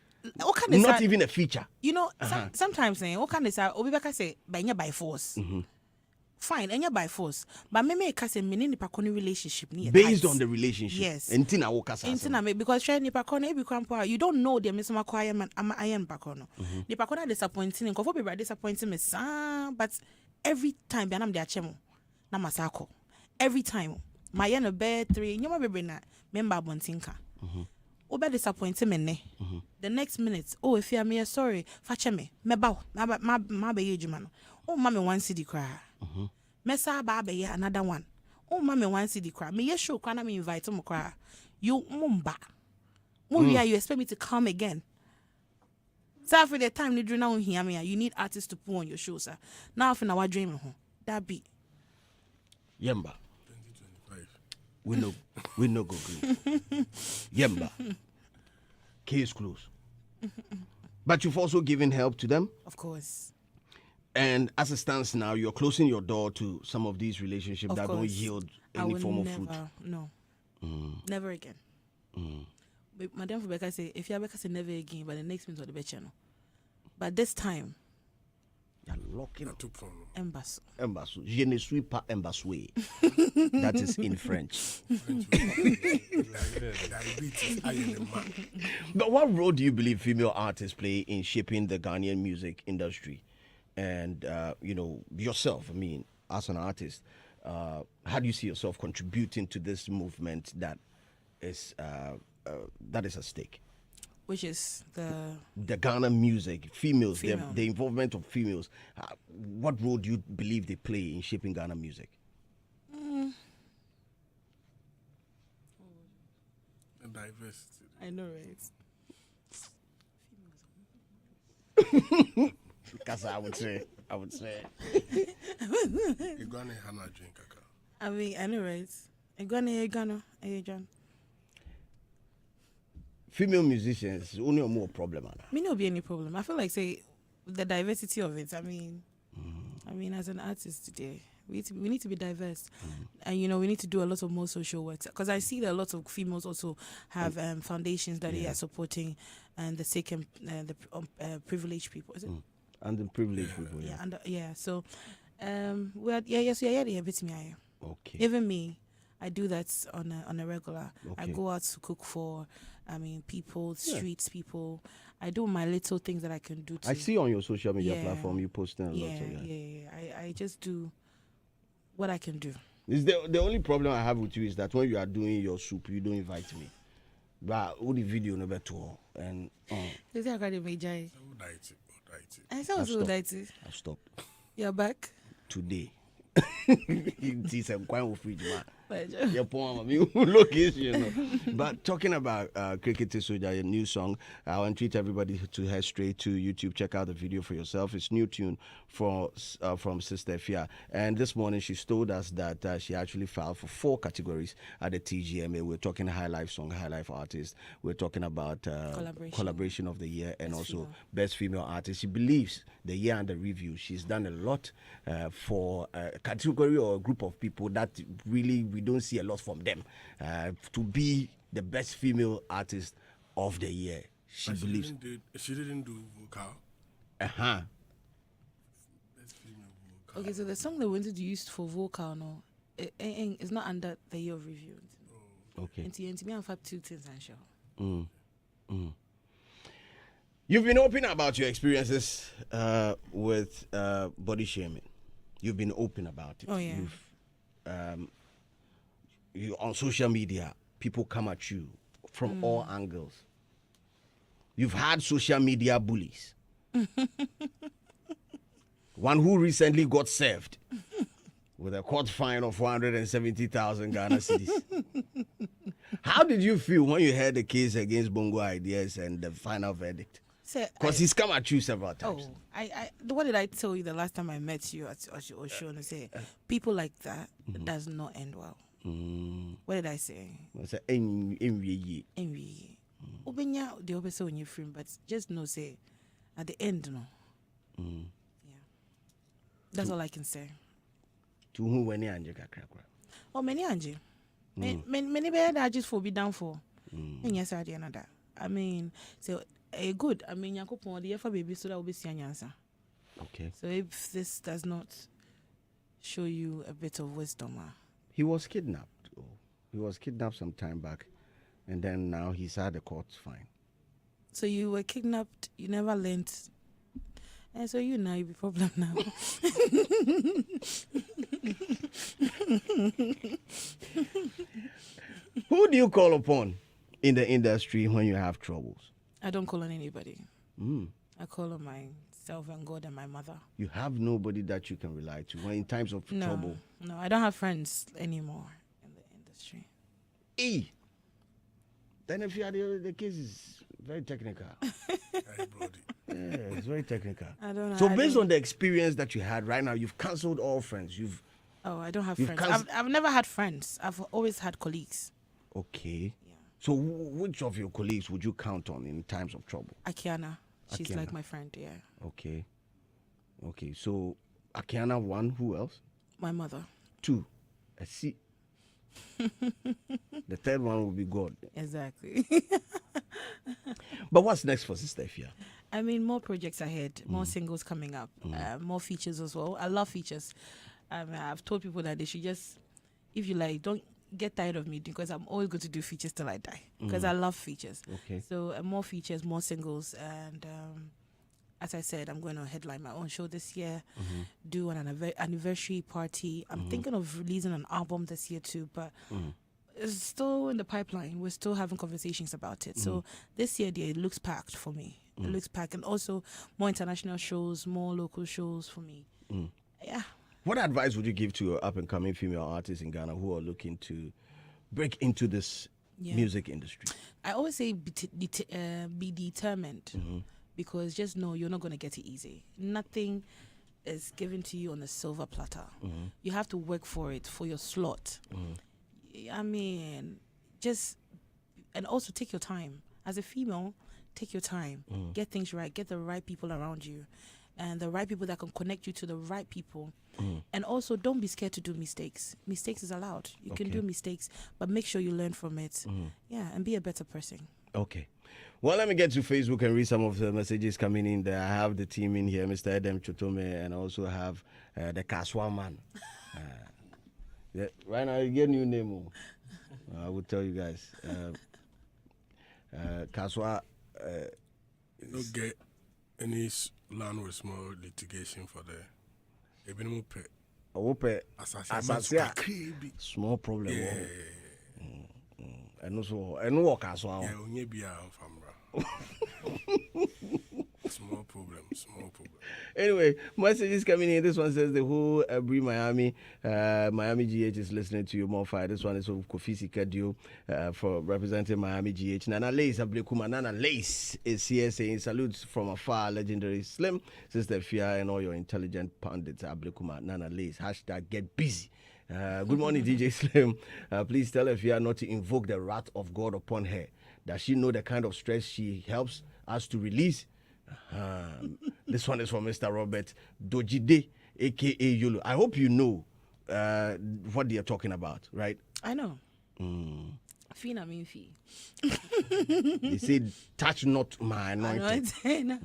even a feature. Sometimes what can they say? Obibeka say by force. Fine, and by force. But me say me ni pakoni relationship based on the relationship. Yes. Because try ni pakoni be krampo. You don't know them Mr. Makwaya man am iron pakono. Ni pakona disappointing. Nkofo be disappointing me but every time be anam de achemo na masako. Every time my yen a bed 3 nyoma be na member bontinka. Obe disappointing me ne. The next minute, if you are me sorry, fache me ba ma be ejuma no. Oh mama 1 cedi cry. Mesa ba be another one. oh mama one see the crowd. Me yes show crowd me invite them crowd. You mumba. You expect me to come again? So after the time you do now hear me, you need artists to put on your show, sir. Now for our dream that be. Yemba. 2025. We no go green. Yemba. Case closed. But you've also given help to them? Of course. And as it stands now, you're closing your door to some of these relationships that don't yield any form of fruit. No. Never again. But Madam Rebecca say, if you ever say never again, but the next means on the channel. But this time, you're locking up. Embassy. Je ne suis pas embassoué. That is in French. But what role do you believe female artists play in shaping the Ghanaian music industry? And, yourself, I mean, as an artist, how do you see yourself contributing to this movement that is at stake? Which is the Ghana music, females. The involvement of females. What role do you believe they play in shaping Ghana music? Diversity. I know, right? Because I would say. I mean, I know, right? Ghana. Female musicians only a more problem. Me no be any problem. I feel like say the diversity of it. I mean, as an artist today, we need to be diverse, and we need to do a lot of more social work. Because I see that a lot of females also have foundations that they are supporting, and the sick and the privileged people. Is it? And the privileged people. So, we are bit me. Okay. Even me, I do that on a regular. Okay. I go out to cook for, people, streets people. I do my little things that I can do. I see on your social media platform you posting a lot of that. Yeah. I just do what I can do. Is the only problem I have with you is that when you are doing your soup, you don't invite me. But all the video never tour and. Is that kind of major? I saw so that. I've stopped. You're back today. It is a quite free man. But talking about Cricket Soja, a new song, I want to treat everybody to head straight to YouTube. Check out the video for yourself. It's new tune from Sista Afia. And this morning she's told us that she actually filed for 4 categories at the TGMA. We're talking High Life Song, High Life Artist. We're talking about collaboration of the year and also Best Female Artist. She believes the year under review, she's done a lot for a category or a group of people that really we don't see a lot from them to be the best female artist of the year. She believes she didn't do vocal. Best female vocal. Okay, so the song they wanted to use for vocal, no, it's not under the year of review. Okay. And me, I've had 2 things, I'm sure. You've been open about your experiences with body shaming. You've been open about it. Oh yeah. You on social media, people come at you from all angles. You've had social media bullies. One who recently got served with a court fine of 470,000 Ghana cedis. How did you feel when you heard the case against Bongo Ideas and the final verdict? Because he's come at you several times. What did I tell you the last time I met you at your show? And say people like that does not end well. What did I say? I said, envy. Obenya the obese on your frame, but just know say at the end, no. Yeah, that's all I can say. To whom when anje kakra? Oh, many anje. Many bad I just for be down for. And yes, I did another. I mean, so good. I mean, Yakupon the for baby so that will be seeing answer. Okay. So if this does not show you a bit of wisdom, he was kidnapped. He was kidnapped some time back, and then now he's had a court fine. So you were kidnapped. You never learned. And so you now you be problem now. Who do you call upon in the industry when you have troubles? I don't call on anybody. I call on my myself and God and my mother. You have nobody that you can rely to when in times of trouble. No, I don't have friends anymore in the industry. Then if you are the case is very technical. Hey, brody. Yeah, it's very technical. I don't know. So based on the experience that you had right now, you've cancelled all friends. I don't have you've friends. I've never had friends. I've always had colleagues. Okay. Yeah. So which of your colleagues would you count on in times of trouble? Akiana. She's Akiana. like my friend, yeah. Okay. So Akiana 1, who else? My mother. 2. I see. The third one will be God. Exactly. But what's next for Sista Afia? I mean, more projects ahead, more singles coming up, more features as well. I love features. I've told people that they should just, if you like, don't get tired of me because I'm always going to do features till I die because I love features. Okay. So more features, more singles, and as I said, I'm going to headline my own show this year, do an anniversary party. I'm thinking of releasing an album this year too, but it's still in the pipeline. We're still having conversations about it. So this year, it looks packed for me. It looks packed, and also more international shows, more local shows for me. Yeah. What advice would you give to up-and-coming female artists in Ghana who are looking to break into this music industry? I always say be determined because just know you're not going to get it easy. Nothing is given to you on a silver platter. You have to work for it, for your slot. I mean, and also take your time. As a female, take your time. Get things right. Get the right people around you. And the right people that can connect you to the right people. And also, don't be scared to do mistakes. Mistakes is allowed. You can do mistakes, but make sure you learn from it. Yeah, and be a better person. Okay. Well, let me get to Facebook and read some of the messages coming in there. I have the team in here, Mr. Edem Chotome, and I also have the Kaswa man. Yeah, right now, you get a new name. I will tell you guys. Kaswa. You don't get any land with small litigation for the even pay. Small problem. Yeah. And also, and walk as well. Yeah, only be a famra. Small problem. Anyway, messages coming in. This one says the whole Miami GH is listening to you more fire. This one is of Kofi Kadio for representing Miami GH. Nana Lace Ablekuma. Nana Lace is here saying salutes from afar, legendary Slim, Sista Afia, and all your intelligent pundits. Ablekuma, Nana Lace. # get busy. Good morning, DJ Slim. Please tell Afia not to invoke the wrath of God upon her. Does she know the kind of stress she helps us to release? This one is from Mr. Robert Dojide, a.k.a. Yolo. I hope you know what they are talking about, right? I know. Fina mean fee. They say, touch not my anointing.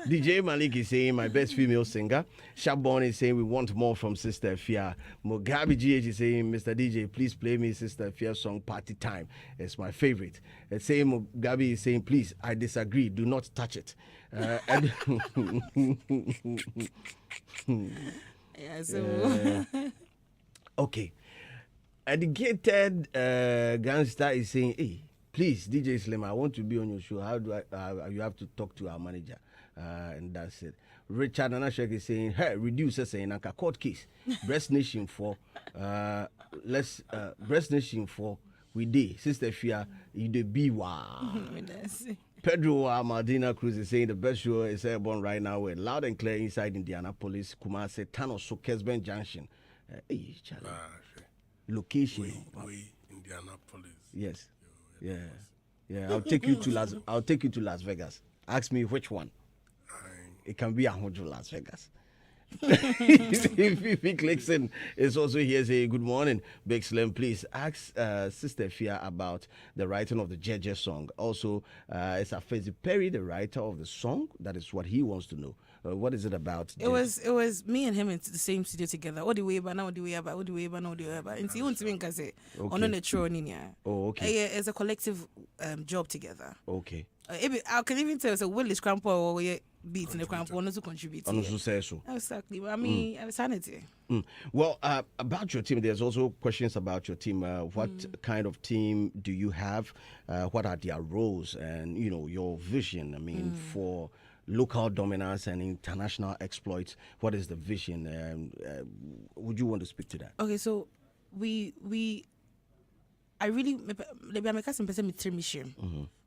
DJ Malik is saying, my best female singer. Shabon is saying, we want more from Sista Afia. Mugabe GH is saying, Mr. DJ, please play me Sista Afia's song Party Time. It's my favorite. It's saying, Mugabe is saying, please, I disagree. Do not touch it. Okay. Educated gangster is saying, hey, please, DJ Slim, I want to be on your show. How do you have to talk to our manager? And that's it. Richard Anashek is saying, hey, reduce us saying, like a court case. Breast Nation for, Breast Nation for, we did. Sista Afia, you the be wow. Pedro Maldina Cruz is saying the best show is airborne right now. We're loud and clear inside Indianapolis, Kumasi, Thanos, Kesben Junction. Location. We Indianapolis. Yes. Yeah. I'll take you to Las Vegas. Ask me which one. It can be Las Vegas. If he clicks in, it's also here saying, good morning, Big Slim. Please ask Sista Afia about the writing of the Jeje song. Also, it's Afezi Perry, the writer of the song. That is what he wants to know. What is it about? It was me and him in the same studio together. All the way about. And see, won't even say on the true ninya. Oh, okay. It's a collective job together. Okay. I can even tell. So Willis Crampo or beat in the Crampo to contribute. Exactly. I mean, sanity. Well, about your team, there's also questions about your team. What kind of team do you have? What are their roles and your vision? I mean, for local dominance and international exploits. What is the vision? Would you want to speak to that? Okay, so I really maybe I'm a person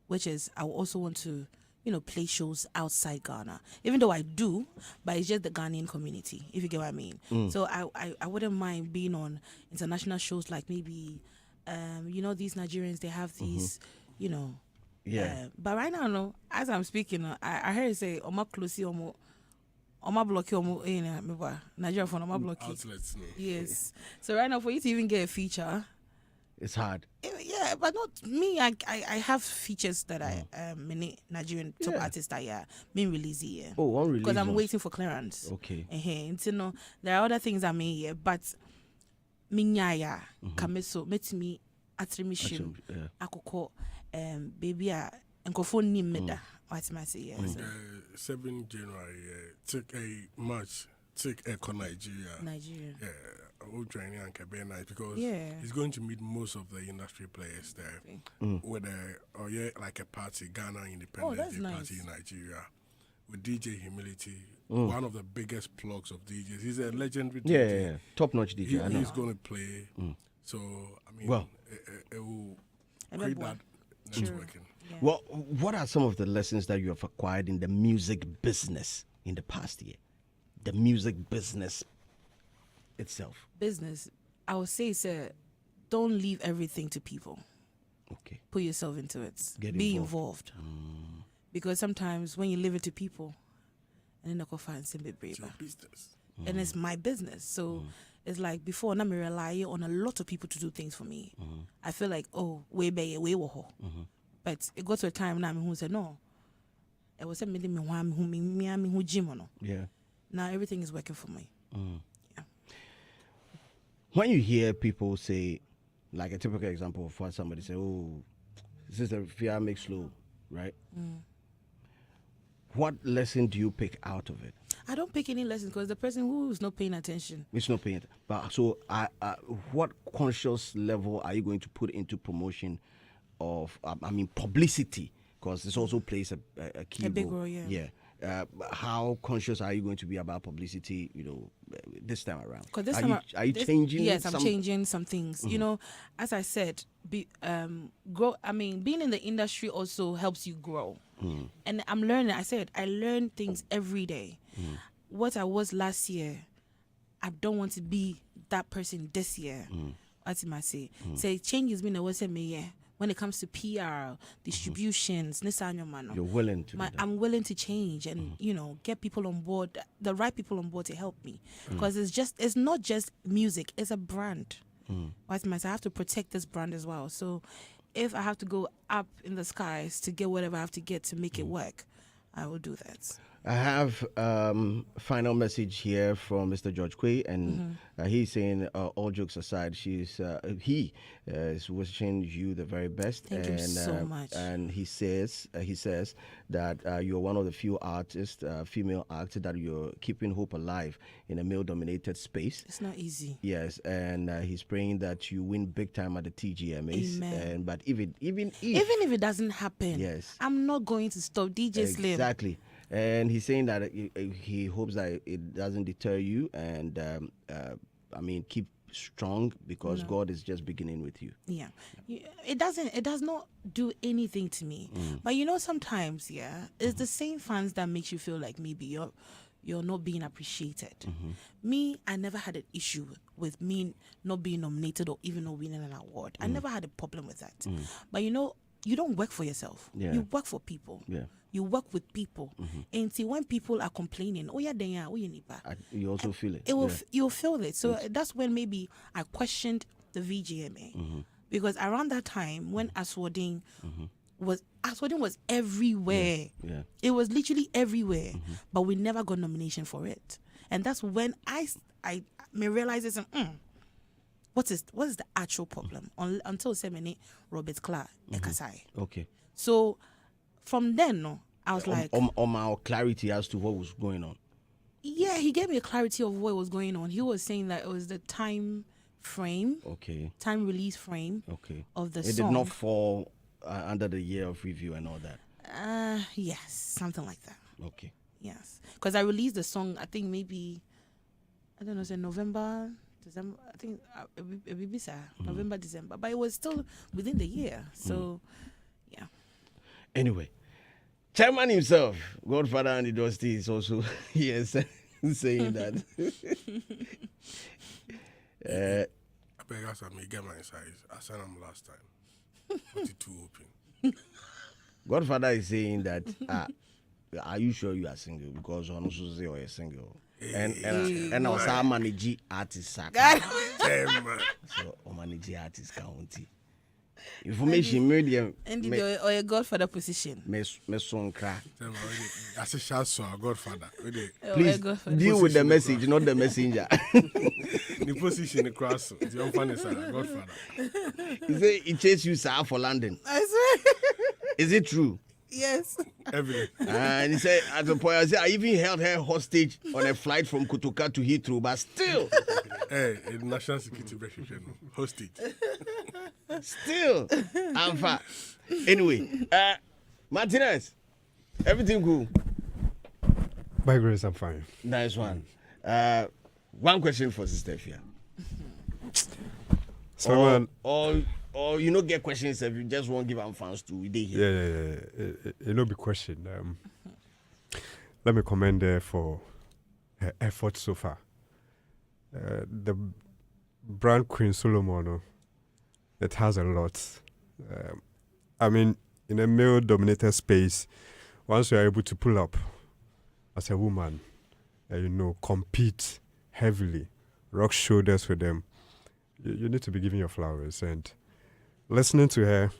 which is I also want to play shows outside Ghana, even though I do, but it's just the Ghanaian community, if you get what I mean. So I wouldn't mind being on international shows, like maybe these Nigerians, they have these but right now, no, as I'm speaking, I heard you say Oma Closey Oma Blocky Nigeria for Oma Blocky outlets. No. Yes. So right now, for you to even get a feature, it's hard. Yeah, but not me. I have features that many Nigerian top artists that being released here. Oh, one release. Because I'm waiting for clearance. Okay. There are other things I mean here, but minyaya kameso metimi atrimishim akoko baby nkofo ni meda. What am I saying? 7 January, take a match, take a Nigeria. Yeah. Training and Cabernet night because he's going to meet most of the industry players there. Like a party, Ghana Independence Day Party in Nigeria with DJ Humility, one of the biggest plugs of DJs. He's a legendary DJ. Yeah. Top-notch DJ. He's going to play. So I mean, it will create that networking. Yeah. Well, what are some of the lessons that you have acquired in the music business in the past year? The music business itself. Business, I would say, sir, don't leave everything to people. Okay. Put yourself into it. Be involved. Because sometimes when you leave it to people, and then I go find some bit braver. It's your business. And it's my business. So it's like before, now I rely on a lot of people to do things for me. I feel like, way back, way wo. But it got to a time now who said no. It was a minute who gym no. Yeah. Now everything is working for me. When you hear people say, like a typical example of what somebody say, Sista Afia makes slow, right? What lesson do you pick out of it? I don't pick any lessons because the person who is not paying attention. It's not paying. But so, what conscious level are you going to put into promotion of, publicity? Because this also plays a key role. A big role, yeah. How conscious are you going to be about publicity, this time around? Are you changing? Yes, I'm changing some things. As I said, being in the industry also helps you grow. And I'm learning. I said, I learn things every day. What I was last year, I don't want to be that person this year. What am I say? Say change has been a what's me when it comes to PR, distributions, you're willing to do that. I'm willing to change and get people on board, the right people on board to help me, because it's not just music, it's a brand. What am I say? I have to protect this brand as well. So if I have to go up in the skies to get whatever I have to get to make it work, I will do that. I have final message here from Mr. George Quay, and he's saying, all jokes aside, he is wishing you the very best. Thank you so much. And he says that you're one of the few artists, female artists, that you're keeping hope alive in a male-dominated space. It's not easy. Yes, and he's praying that you win big time at the TGMAs. Amen. But even if it doesn't happen, yes, I'm not going to stop DJ Slim. Exactly. And he's saying that he hopes that it doesn't deter you, and keep strong, because God is just beginning with you. Yeah, it does not do anything to me. But sometimes, it's the same fans that makes you feel like maybe you're not being appreciated. Me, I never had an issue with me not being nominated or even not winning an award. I never had a problem with that. But you don't work for yourself. Yeah. You work for people. Yeah. You work with people. And see, when people are complaining, you also feel it. You'll feel it. So that's when maybe I questioned the VGMA. Because around that time, when Aswadin was everywhere. Yeah. It was literally everywhere. But we never got nomination for it. And that's when I realized what is the actual problem? Until Semene Robert Clark Ekasai. Okay. So from then, I was like, our clarity as to what was going on. Yeah, he gave me a clarity of what was going on. He was saying that it was the time frame, time release frame, of the song. It did not fall under the year of review and all that. Yes, something like that. Okay. Yes, because I released the song. I think maybe I don't know, say November, December. I think November, December, but it was still within the year. So, yeah. Anyway, Chairman himself, Godfather Andy Dusty, is also here saying that. I beg us, I may get my size. I said them last time. 42 open. Godfather is saying that. Are you sure you are single? Because on also say you're single. And I was a manage artist. So manage artist county. Information medium. And or a Godfather position. Me son crack. I say shout out Godfather. Please deal with the message, not the messenger. The position across the young fan is Godfather. He say he chased you sir for London. I swear. Is it true? Yes. Evident. And he said, at the point, I even held her hostage on a flight from Kotoka to Heathrow, but still. Hey, national security hostage. Still. I'm fine. Anyway, Martinez, everything cool? By grace, I'm fine. Nice one. One question for Sista Afia. Someone. Or you don't get questions if you just won't give them fans to we here. Yeah. It'll be question. Let me commend her for her effort so far. The brand Queen Solomon, it has a lot. I mean, in a male-dominated space, once you are able to pull up as a woman, compete heavily, rock shoulders with them, you need to be giving your flowers. And listening to her,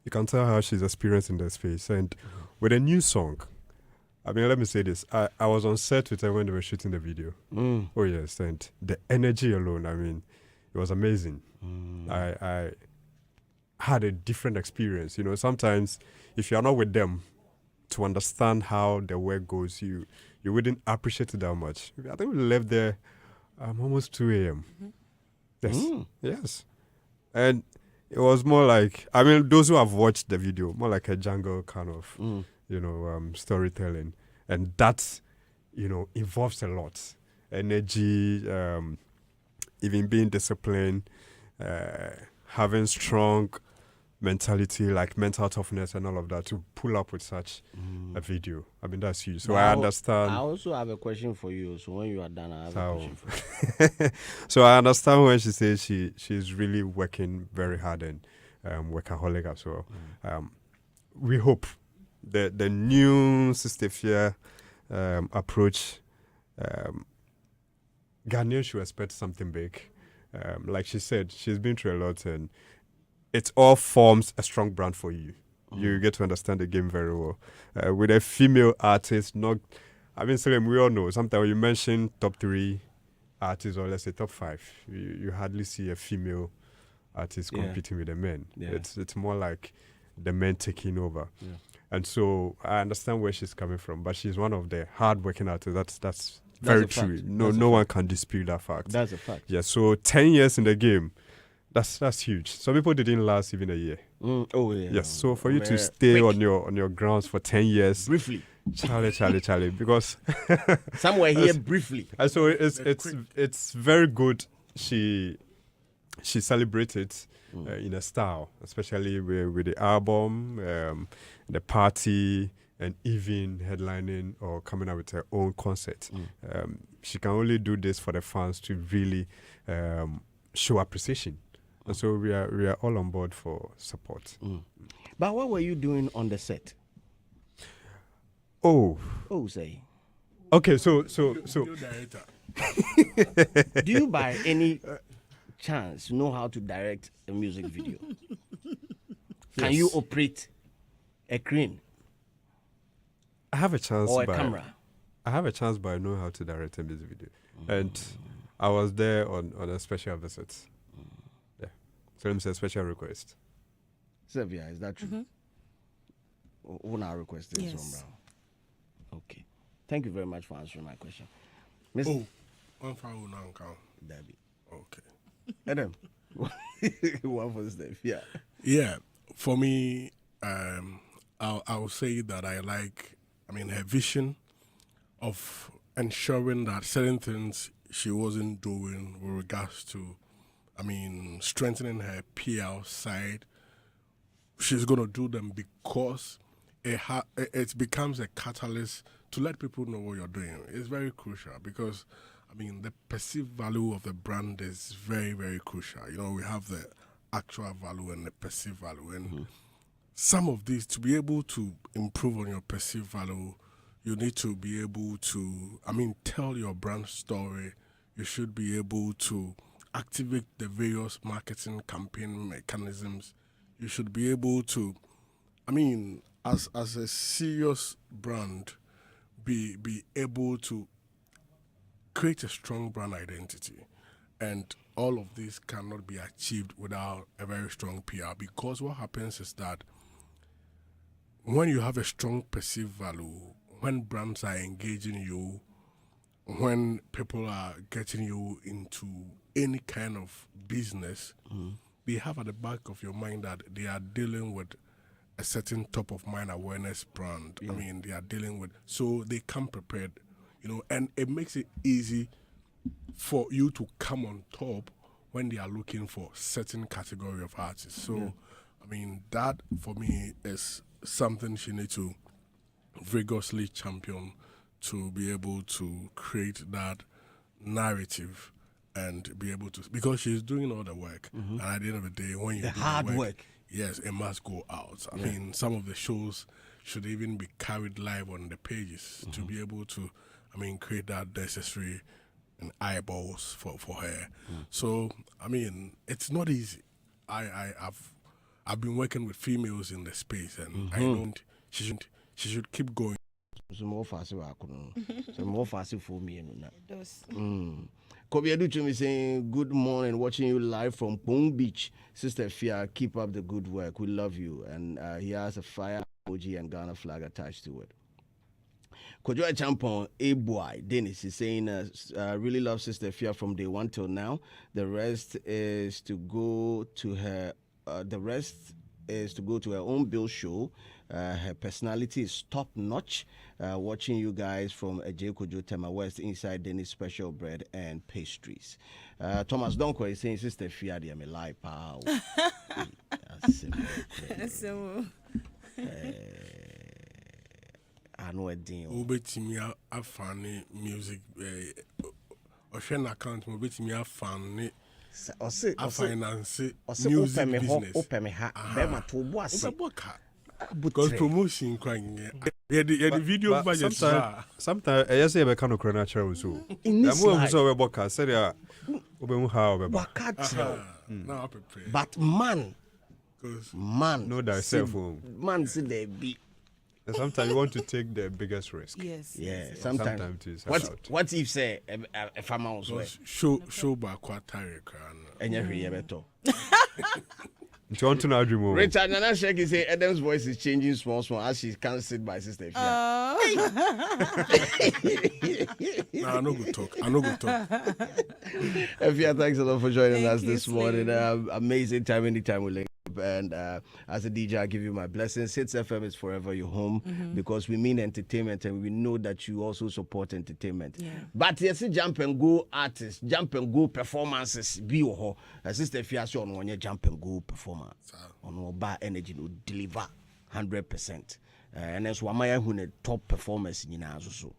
you can tell how she's experienced in the space. And with a new song, I mean, let me say this. I was on set with her when they were shooting the video. Oh, yes. And the energy alone, I mean, it was amazing. I had a different experience. Sometimes if you're not with them to understand how the work goes, you wouldn't appreciate it that much. I think we left there almost 2 a.m. Yes. Yes. And it was more like, I mean, those who have watched the video, more like a jungle kind of, storytelling. And that, involves a lot. Energy, even being disciplined, having strong mentality, like mental toughness and all of that to pull up with such a video. I mean, that's huge. So I understand. I also have a question for you. So when you are done, I have a question for you. So I understand when she says she's really working very hard and workaholic as well. We hope the new Sista Afia approach, Ghanaians should expect something big. Like she said, she's been through a lot and it all forms a strong brand for you. You get to understand the game very well. With a female artist, Salim, we all know, sometimes when you mention top 3 artists or let's say top 5, you hardly see a female artist competing with the men. Yeah. It's more like the men taking over. Yeah. And so I understand where she's coming from, but she's one of the hard-working artists. That's very true. No one can dispute that fact. That's a fact. Yeah, so 10 years in the game, that's huge. Some people didn't last even a year. Oh yeah. Yes. So for you to stay on your grounds for 10 years, briefly, Charlie, because somewhere here briefly. And so it's very good. She celebrated in a style, especially with the album, the party, and even headlining or coming out with her own concert. She can only do this for the fans to really show appreciation. And so we are all on board for support. But what were you doing on the set? Say. Okay, so do you by any chance know how to direct a music video? Can you operate a crane? I have a chance or a camera. I have a chance, but I know how to direct a music video. And I was there on a special visit. Yeah. So it's a special request. Sylvia, is that true? Who now requested yes. from Brown? Okay. Thank you very much for answering my question. One for now, Debbie. Okay. Adam. One for Sista Afia. Yeah. For me, I will say that I like her vision of ensuring that certain things she wasn't doing with regards to, strengthening her PR side, she's going to do them because it becomes a catalyst to let people know what you're doing. It's very crucial because, the perceived value of the brand is very, very crucial. We have the actual value and the perceived value. And some of these, to be able to improve on your perceived value, you need to be able to, tell your brand story. You should be able to activate the various marketing campaign mechanisms. You should be able to, as a serious brand, be able to create a strong brand identity. And all of this cannot be achieved without a very strong PR, because what happens is that when you have a strong perceived value, when brands are engaging you, when people are getting you into any kind of business, they have at the back of your mind that they are dealing with a certain top of mind awareness brand. Yeah. They are dealing with, so they come prepared, and it makes it easy for you to come on top when they are looking for certain category of artists. So, that for me is something she needs to vigorously champion, to be able to create that narrative and be able to, because she's doing all the work, and at the end of the day, when you do hard work, yes, it must go out. Some of the shows should even be carried live on the pages to be able to, create that necessary eyeballs for her. So, it's not easy. I've been working with females in the space, and I know she should keep going. So more fast for me. Kobe Aduchumi saying good morning, watching you live from Palm Beach. Sista Afia, keep up the good work. We love you. And he has a fire emoji and Ghana flag attached to it. Kojoa Champon, A-boy, Dennis is saying, really love Sista Afia from day one till now. The rest is to go to her. Her own bill show. Her personality is top notch. Watching you guys from J. Kojo Tema West inside Dennis Special Bread and Pastries. Thomas Donko is saying, Sista Afia, I'm a lie, pal. I know a deal. Ubetimi a funny music. Ocean account, Ubetimi a funny. I finance music business. Open me ha. Bema to boss. Because promotion crying. Yeah, the video budget. Sometimes I say I can't know natural so. I'm more so about car. Say ya. Obemu how about. Now prepare. But man, no that cell phone. Man, see they be. And sometimes you want to take the biggest risk. Yes. Yeah. Sometimes. What if say a farmer also show back what tire can. And you better. Do you want to know dream? Richard Nana Sheki say Adam's voice is changing small as she can't sit by Sista Afia. Nah, I no good talk. Afia, thanks a lot for joining us this morning. Amazing time anytime we link. And as a DJ, I give you my blessings. Hitz FM is forever your home because we mean entertainment and we know that you also support entertainment. Yeah. But yes, jump and go artists, jump and go performances. Be your Sista Afia on one jump and go performance on our bar energy no deliver 100%. And that's why my own top performance in also.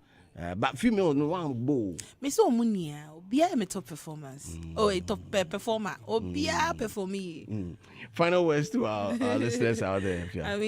But female no one bow. Me so munia, be a top performance. A top performer. Be a performing. Final words to our listeners out there. I love